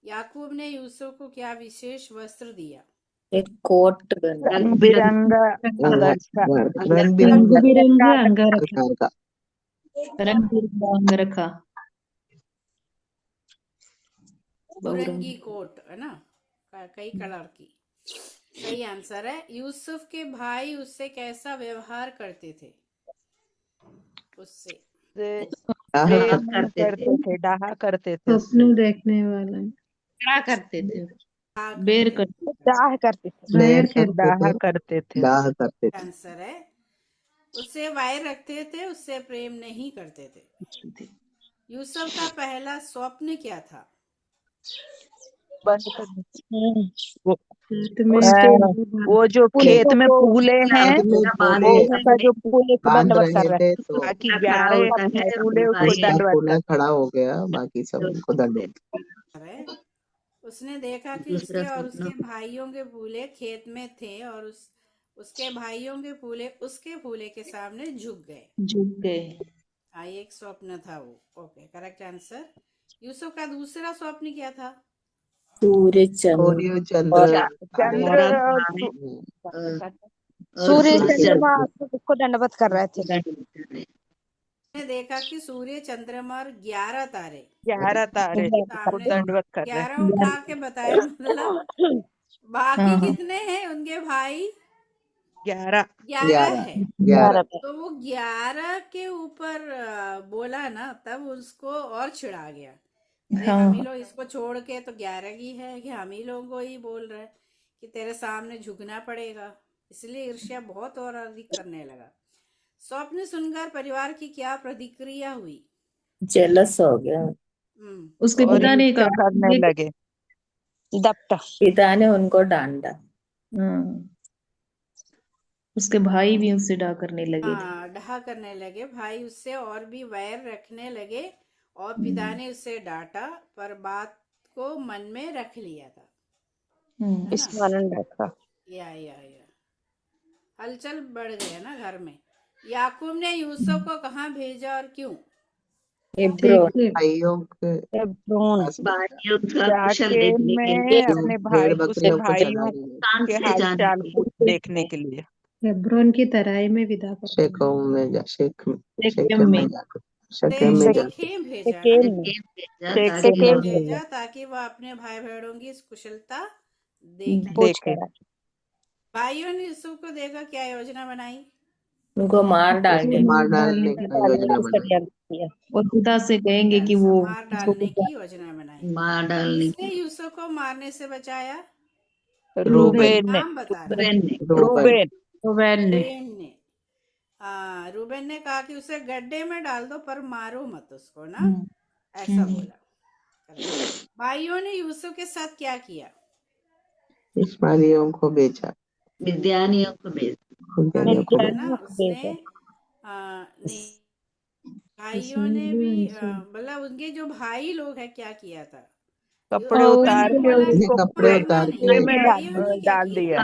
याकूब ने यूसुफ को क्या विशेष वस्त्र दिया? एक कोट, रंग बिरंगा अंगरखा, रंगी कोट है ना, कई कलर की। सही आंसर है। यूसुफ के भाई उससे कैसा व्यवहार करते थे? उससे डाहा करते थे, सपने देखने वाला क्या करते थे? बेर करते थे। आंसर है। उससे वैर रखते थे, उससे प्रेम नहीं करते थे। यूसुफ का पहला स्वप्न क्या था? वो जो खेत में फूले हैं, जो फूले को दंडवत कर रहे हैं, बाकी 11 फूले उसको दंडवत खड़ा हो गया, बाकी सब उनको दंडवत। उसने देखा कि उसके और उसके भाइयों के फूले खेत में थे और उसके भाइयों के फूले उसके फूले के सामने झुक गए। ये एक स्वप्न था वो। Okay, correct answer. यूसुफ का दूसरा स्वप्न क्या था? सूर्य चंद्र चंद्र और सूर्य चंद्रमा उसको दंडवत कर रहे थे। ने देखा कि सूर्य चंद्रमा और 11 तारे 11 तारे सामने दंडवत कर रहे 11 उठा के बताया, मतलब बाकी कितने हैं उनके भाई? 11 है। 11 तो वो 11 के ऊपर बोला ना, तब उसको और चिढ़ा गया। अरे हम ही लोग इसको छोड़ के तो 11 की है कि हम ही लोगों को ही बोल रहे कि तेरे सामने झुकना पड़ेगा, इसलिए ईर्ष्या बहुत और अधिक करने लगा। स्वप्न सुनकर परिवार की क्या प्रतिक्रिया हुई? जेलस हो गया। उसके और पिता ने ईर्ष्या कहा करने लगे। दबता पिता ने उनको डांटा। उसके भाई भी उससे डा करने लगे थे। हाँ, डहा करने लगे। भाई उससे और भी वैर रखने लगे और पिता ने उससे डांटा, पर बात को मन में रख लिया था, है ना? स्मरण रखा। या हलचल बढ़ गया ना घर में। याकूब ने यूसुफ को कहाँ भेजा और क्यों? हेब्रोन भाइयों का भाइयों का कुशल जाके देखने के मैं लिए अपने भेड़ भाई उसके बकरियों को भाइयों शाम के से हाल जाने चाल के पूछ देखने के लिए हेब्रोन की तराई में विदा कर शेकेम में शेकेम में जाकर शेकेम में जाकर शेकेम भेजा सेकेम ना, में भेजा ताकि सेकेम वह भेजा ताकि वह अपने भाई बहनों की कुशलता देखे। पूछ कर भाइयों ने यूसुफ को देखा, क्या योजना बनाई? उनको मार डालने का योजना बनाई। और पिता से कहेंगे कि वो मार डालने की योजना बनाई। मार डालने किसने की यूसुफ को मारने से बचाया? रूबेन ने नाम बता रूबेन रूबेन ने रूबेन ने। रूबेन ने कहा कि उसे गड्ढे में डाल दो, पर मारो मत उसको ना, ऐसा बोला। करेक्ट। भाइयों ने यूसुफ के साथ क्या किया? इस्माइलियों को बेचा, मिद्यानियों को बेचा ना उसने नहीं, भाइयों ने भी मतलब उनके जो भाई लोग हैं क्या किया था? कपड़े रूबेन उतार ने के बोला उसको मारना नहीं, कुएं में भाइयों ने क्या डाल किया? दिया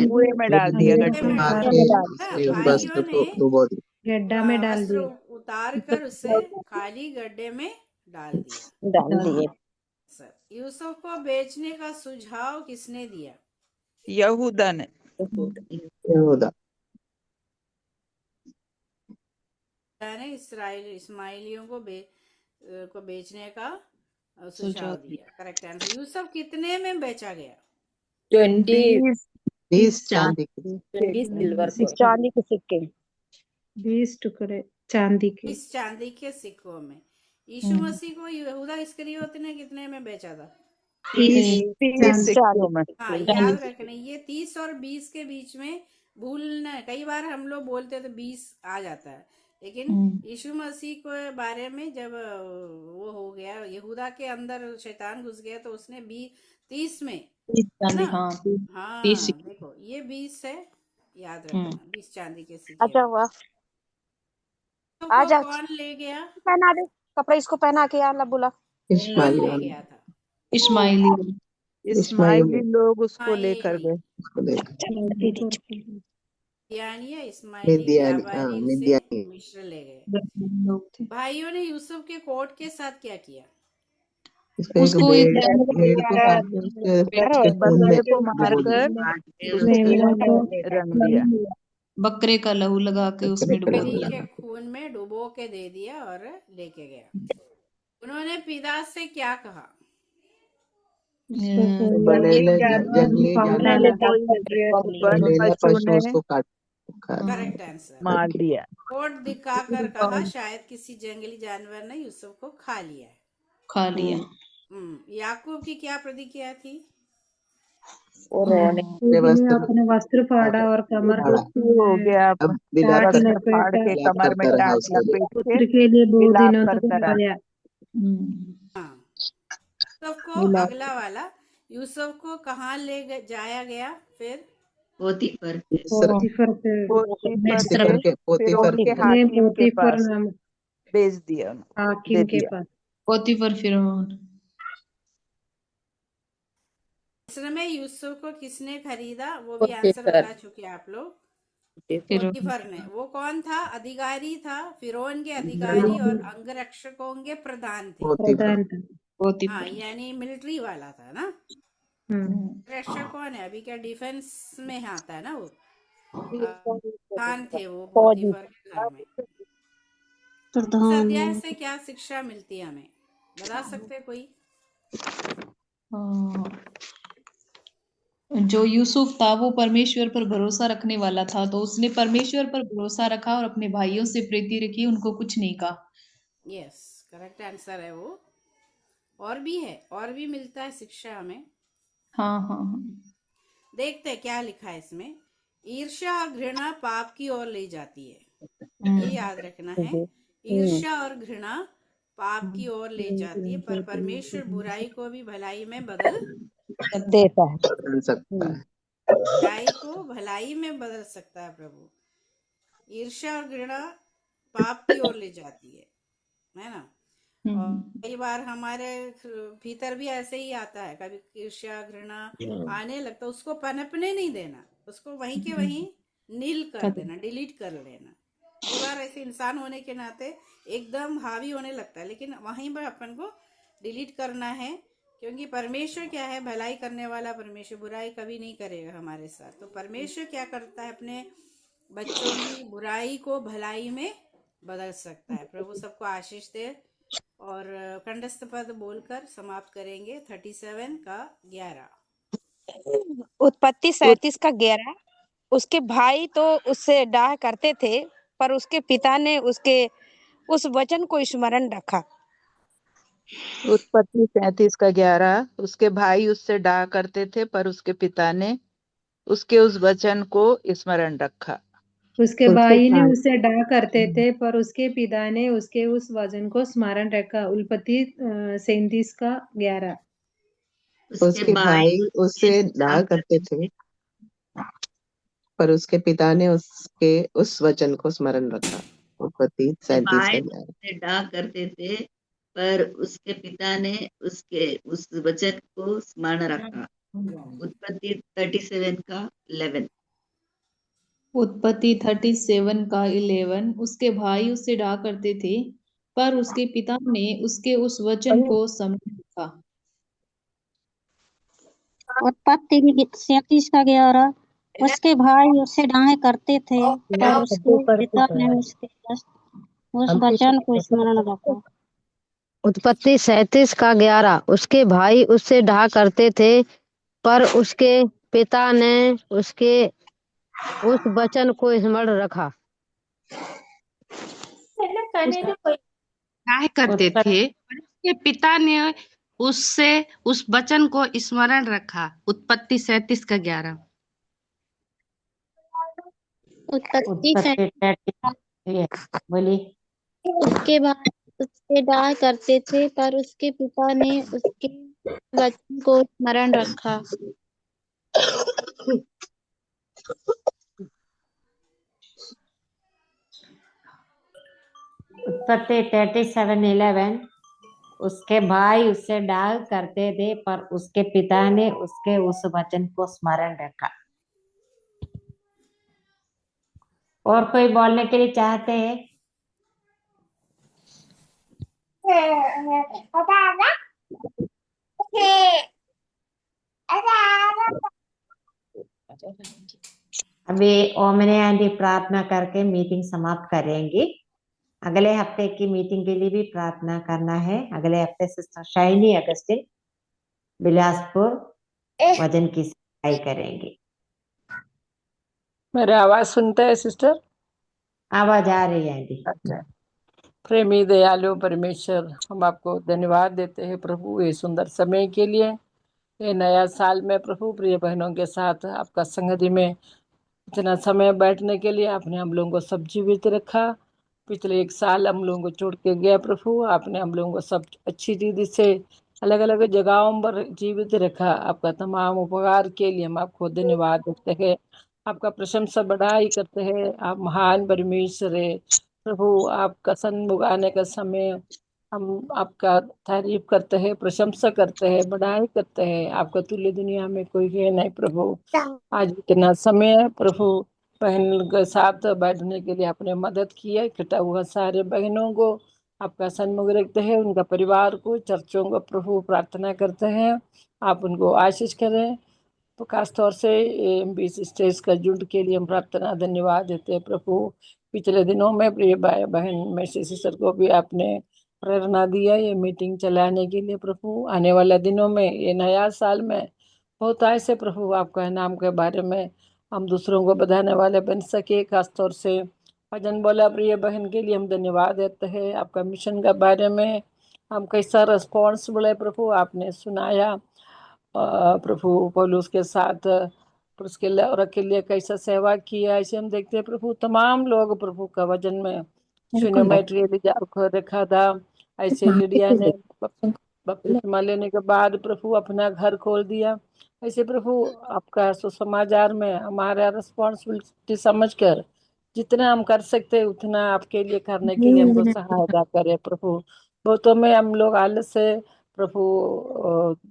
कुएं में डाल दिया गड्ढे में भाइयों ने गड्ढा में डाल वस्त्र दिया। उतार कर उसे खाली गड्ढे में डाल दिया। सर, यूसुफ को बेचने का सुझाव किसने दिया? यहूदा ने यहूदा ने इस्माइलियों को बेचने का सुझाव दिया। Correct answer. यूसुफ कितने में बेचा गया? 20 चांदी सिल्वर चांदी के सिक्के 20 टुकड़े चांदी के। 20 चांदी के सिक्कों में। यीशु मसीह को यहूदा इस्करियोत ने कितने में बेचा था? 30 सिक्कों में। हाँ, याद रखना, ये 30 और 20 के बीच में भूलना। कई बार हम लोग बोलते तो 20 आ जाता है, लेकिन यीशु मसीह के बारे में जब वो हो गया, यहूदा के अंदर शैतान घुस गया, तो उसने 30 में, है ना? हाँ, देखो ये 20 है, याद रखना, 20 चांदी के सिक्के। अच्छा हुआ। तो आ जा, कौन ले गया? पहना दे कपड़ा, इसको पहना के यार बोला। कौन ले गया था? इस्माइली लोग उसको लेकर गए। मिद्यानी या इस्माइली व्यापारी उसे मिस्र ले गए। भाइयों ने यूसुफ के कोट के साथ क्या किया? उसको बकरे को मारकर रंग दिया। बकरे का लहू लगा के उसमें डुबो दिया। के खून में डुबो के दे दिया और लेके गया। उन्होंने पिता से क्या कहा? Correct answer. मार दिया। कोट दिखाकर कहा, शायद किसी जंगली जानवर ने यूसुफ को खा लिया। याकूब की क्या प्रतिक्रिया थी? अपने वस्त्र फाड़ा और कमर हो गया, वस्त्र फाड़ के कमर में टाट लपेट पुत्र के लिए बहुत दिनों तक करा। यूसुफ को अगला वाला, यूसुफ को कहाँ ले जाया गया? फिर पोतीफर के पास भेज दिया, हाकिम के पास। पोतीफर फिरौन। मिस्र में यूसुफ को किसने खरीदा, वो भी आंसर बता चुके आप लोग। पोतीफर ने। वो कौन था? अधिकारी था, फिरौन के अधिकारी और अंगरक्षकों के प्रधान थे। हाँ, यानी मिलिट्री वाला था ना। रक्षक कौन है? अभी क्या डिफेंस में आता है ना वो। प्रधान थे वो पोतीफर के घर में। इस अध्याय से क्या शिक्षा मिलती है हमें, बता सकते कोई? जो यूसुफ था वो परमेश्वर पर भरोसा रखने वाला था, तो उसने परमेश्वर पर भरोसा रखा और अपने भाइयों से प्रीति रखी, उनको कुछ नहीं कहा। यस, करेक्ट आंसर है वो। और भी है, और भी मिलता है शिक्षा हमें। हाँ हाँ हाँ। देखते हैं क्या लिखा है इसमें। ईर्ष्या और घृणा पाप की ओर ले जाती है, ये याद रखना है। ईर्ष्या और घृणा पाप की ओर ले जाती है, पर परमेश्वर बुराई को भी भलाई में बदल देता है। बुराई को भलाई में बदल सकता है प्रभु। ईर्ष्या और घृणा पाप की ओर ले जाती है ना। और कई बार हमारे भीतर भी ऐसे ही आता है, कभी ईर्ष्या घृणा आने लगता, उसको पनपने नहीं देना, उसको वहीं के वहीं नील कर देना, डिलीट कर लेना। कई बार ऐसे इंसान होने के नाते एकदम हावी होने लगता है, लेकिन वहीं पर अपन को डिलीट करना है, क्योंकि परमेश्वर क्या है? भलाई करने वाला परमेश्वर, बुराई कभी नहीं करेगा हमारे साथ। तो परमेश्वर क्या करता है? अपने बच्चों की बुराई को भलाई में बदल सकता है। प्रभु सबको आशीष दे। और कंठस्थ पद बोलकर समाप्त करेंगे। 37 का 11। उत्पत्ति 37 का 11। उसके भाई तो उससे डाह करते थे, पर उसके पिता ने उसके उस वचन को स्मरण रखा। उत्पत्ति 37 का 11। उसके भाई उससे डाह करते थे, पर उसके पिता ने उसके उस वचन को स्मरण रखा। उसके भाई ने उससे डाह करते थे, पर उसके पिता ने उसके उस वचन को स्मरण रखा। उत्पत्ति 37 का 11। उसके भाई उससे डाह करते थे, पर उसके पिता ने उसके उस वचन को स्मरण रखा। उत्पत्ति 37 का 11। डाह करते थे, पर उसके पिता ने उसके उस वचन को स्मरण रखा। उत्पत्ति 37 का 11। उत्पत्ति 37 का 11। उसके भाई उससे डाह करते थे, पर उसके पिता ने उसके उस वचन को समझ रखा। उत्पत्ति 37 का 11। उसके भाई उससे डाह करते थे, पर उसके पिता ने उसके उस वचन को स्मरण रखा। उत्पत्ति 37 का 11। उसके भाई उससे डाह करते थे, पर उसके पिता ने उसके उस वचन को स्मरण रखा। डाह करते थे, पर उसके पिता ने उससे उस वचन को स्मरण रखा। उत्पत्ति 37 का 11। उत्पत्ति 37 बोली। उसके भाई उससे डाह करते थे, पर उसके पिता ने उसके वचन को स्मरण रखा। उत्पत्ति 37:11। उसके भाई उससे डाह करते थे, पर उसके पिता ने उसके उस वचन को स्मरण रखा। और कोई बोलने के लिए चाहते हैं? अभी ओमने आंटी प्रार्थना करके मीटिंग समाप्त करेंगी। अगले हफ्ते की मीटिंग के लिए भी प्रार्थना करना है। अगले हफ्ते सिस्टर शाइनी अगस्टिन बिलासपुर वजन की सफाई करेंगी। मेरी आवाज सुनते हैं सिस्टर? आवाज आ रही है आंटी। अच्छा। प्रेमी दयालु परमेश्वर, हम आपको धन्यवाद देते हैं प्रभु, ये सुंदर समय के लिए, ये नया साल में प्रभु प्रिय बहनों के साथ आपका संगति में इतना समय बैठने के लिए आपने हम लोगों को सब जीवित रखा। पिछले एक साल हम लोगों को छोड़ के गया प्रभु, आपने हम लोगों को सब अच्छी रीति से अलग अलग जगहों पर जीवित रखा। आपका तमाम उपकार के लिए हम आपको धन्यवाद देते हैं, आपका प्रशंसा बढ़ाई करते हैं। आप महान परमेश्वर है प्रभु। आपका सन्मुख आने का समय हम आपका तारीफ करते हैं, प्रशंसा करते हैं, बड़ाई करते हैं। आपका तुल्य दुनिया में कोई है नहीं प्रभु। आज इतना समय है प्रभु, बहन के साथ बैठने के लिए आपने मदद की है। इकट्ठा हुआ सारे बहनों को आपका सन्मुख रखते हैं, उनका परिवार को, चर्चों को प्रभु प्रार्थना करते हैं, आप उनको आशीष करें। तो खास तौर से MBC स्टेज का जुट के लिए हम प्रार्थना धन्यवाद देते हैं प्रभु। पिछले दिनों में प्रिय भाई बहन मेरे सिस्टर को भी आपने प्रेरणा दिया ये मीटिंग चलाने के लिए प्रभु। आने वाले दिनों में, ये नया साल में बहुत ऐसे प्रभु आपका नाम के बारे में हम दूसरों को बताने वाले बन सके। खासतौर से भजन बोला प्रिय बहन के लिए हम धन्यवाद देते हैं। आपका मिशन के बारे में हम कैसा रिस्पॉन्सिबल है प्रभु, आपने सुनाया प्रभु पौलुस के साथ उसके लिए और के लिए कैसा सेवा किया, ऐसे हम देखते हैं प्रभु। तमाम लोग प्रभु का वचन में सुनोमेट्री रखा था। ऐसे लिडिया ने बपतिस्मा लेने के बाद प्रभु अपना घर खोल दिया। ऐसे प्रभु आपका सुसमाचार में हमारा रिस्पॉन्सिबिलिटी समझकर जितना हम कर सकते हैं उतना आपके लिए करने के लिए हमको सहायता करे प्रभु। बहुतों में हम लोग आलस से प्रभु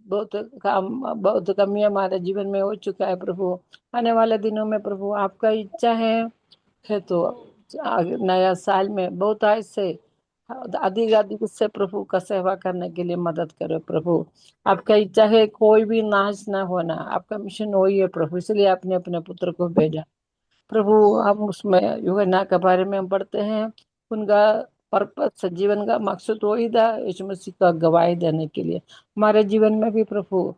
बहुत कमी हमारे जीवन में हो चुका है प्रभु। आने वाले दिनों में प्रभु आपका इच्छा है तो नया साल में बहुत ऐसे अधिक अधिक से प्रभु का सेवा करने के लिए मदद करो प्रभु। आपका इच्छा है कोई भी नाश ना होना, आपका मिशन वही है प्रभु, इसलिए आपने अपने पुत्र को भेजा प्रभु। हम उसमें यूहन्ना के बारे में हम पढ़ते हैं, उनका पर्पस जीवन का मकसद वही था, यीशु मसीह का गवाही देने के लिए। हमारे जीवन में भी प्रभु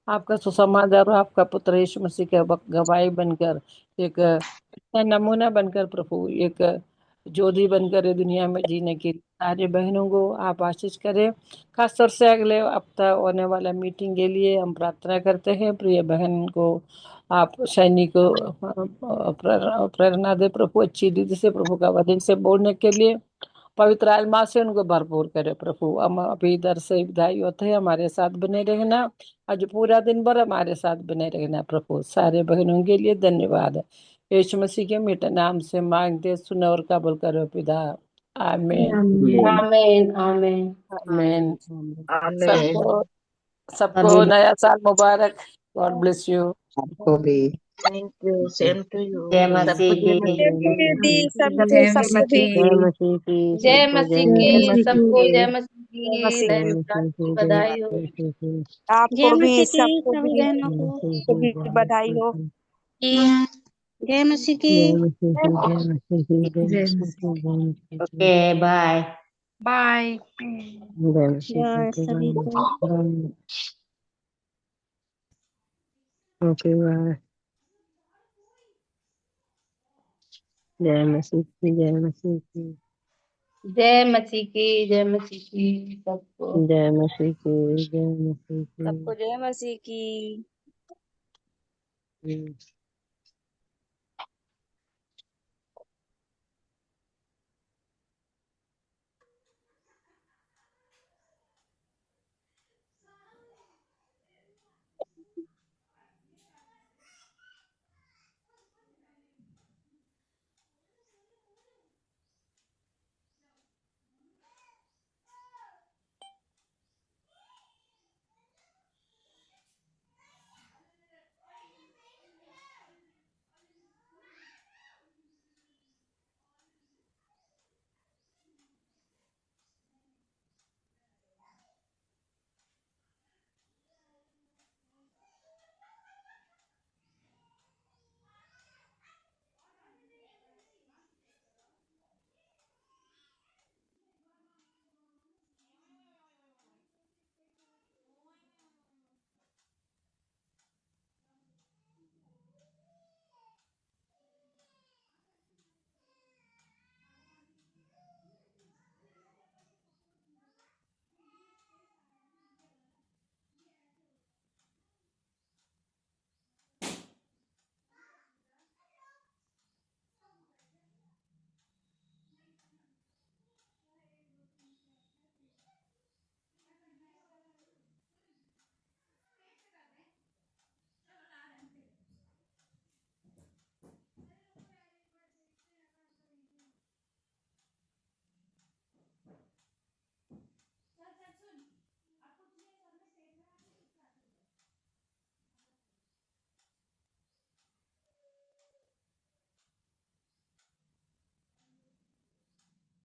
आपका सुसमाचार और आपका पुत्र यीशु मसीह के गवाही बनकर एक नमूना बनकर प्रभु एक ज्योति बनकर ये दुनिया में जीने के लिए सारे बहनों को आप आशीष करें। खासतौर से अगले हफ्ता होने वाला मीटिंग के लिए हम प्रार्थना करते हैं। प्रिय बहन को आप सैनिक को प्रेरणा दे प्रभु, अच्छी रीति से प्रभु का वचन से बोलने के लिए पवित्र आत्मा से उनको भरपूर करे प्रभु। हम अभी इधर से विदाई होते हैं, हमारे साथ बने रहना, आज पूरा दिन भर हमारे साथ बने रहना प्रभु। सारे बहनों के लिए धन्यवाद, यीशु मसीह के मीठे नाम से मांगते सुनो और कबूल करो पिता, आमीन आमीन आमीन आमीन। आमीन। सबको नया साल मुबारक। God bless you. आपको भी thank you, same to you. जय सबको मसीह जय की। मसीह। दी सबको भी जय मसीह की। जय सबको मसीह जय की, मसीह सबको की। जय मसीह की, नए जय साल मसीह की की। जय बधाई हो। मसीह की। आपको भी मसीह की सबको सभी भी बहनों जय को मसीह को की। भी जय बधाई हो। मसीह की। जय मसीह की। जय मसीह की। जय मसीह की। जय मसीह की। जय मसीह की। Okay bye. बाय। जय मसीह की। जय सभी को। Okay bye. जय मसीह की। जय मसीह की। जय मसीह की, जय मसीह की सबको। जय मसीह की। जय मसीह की। सबको जय मसीह की। हम्म।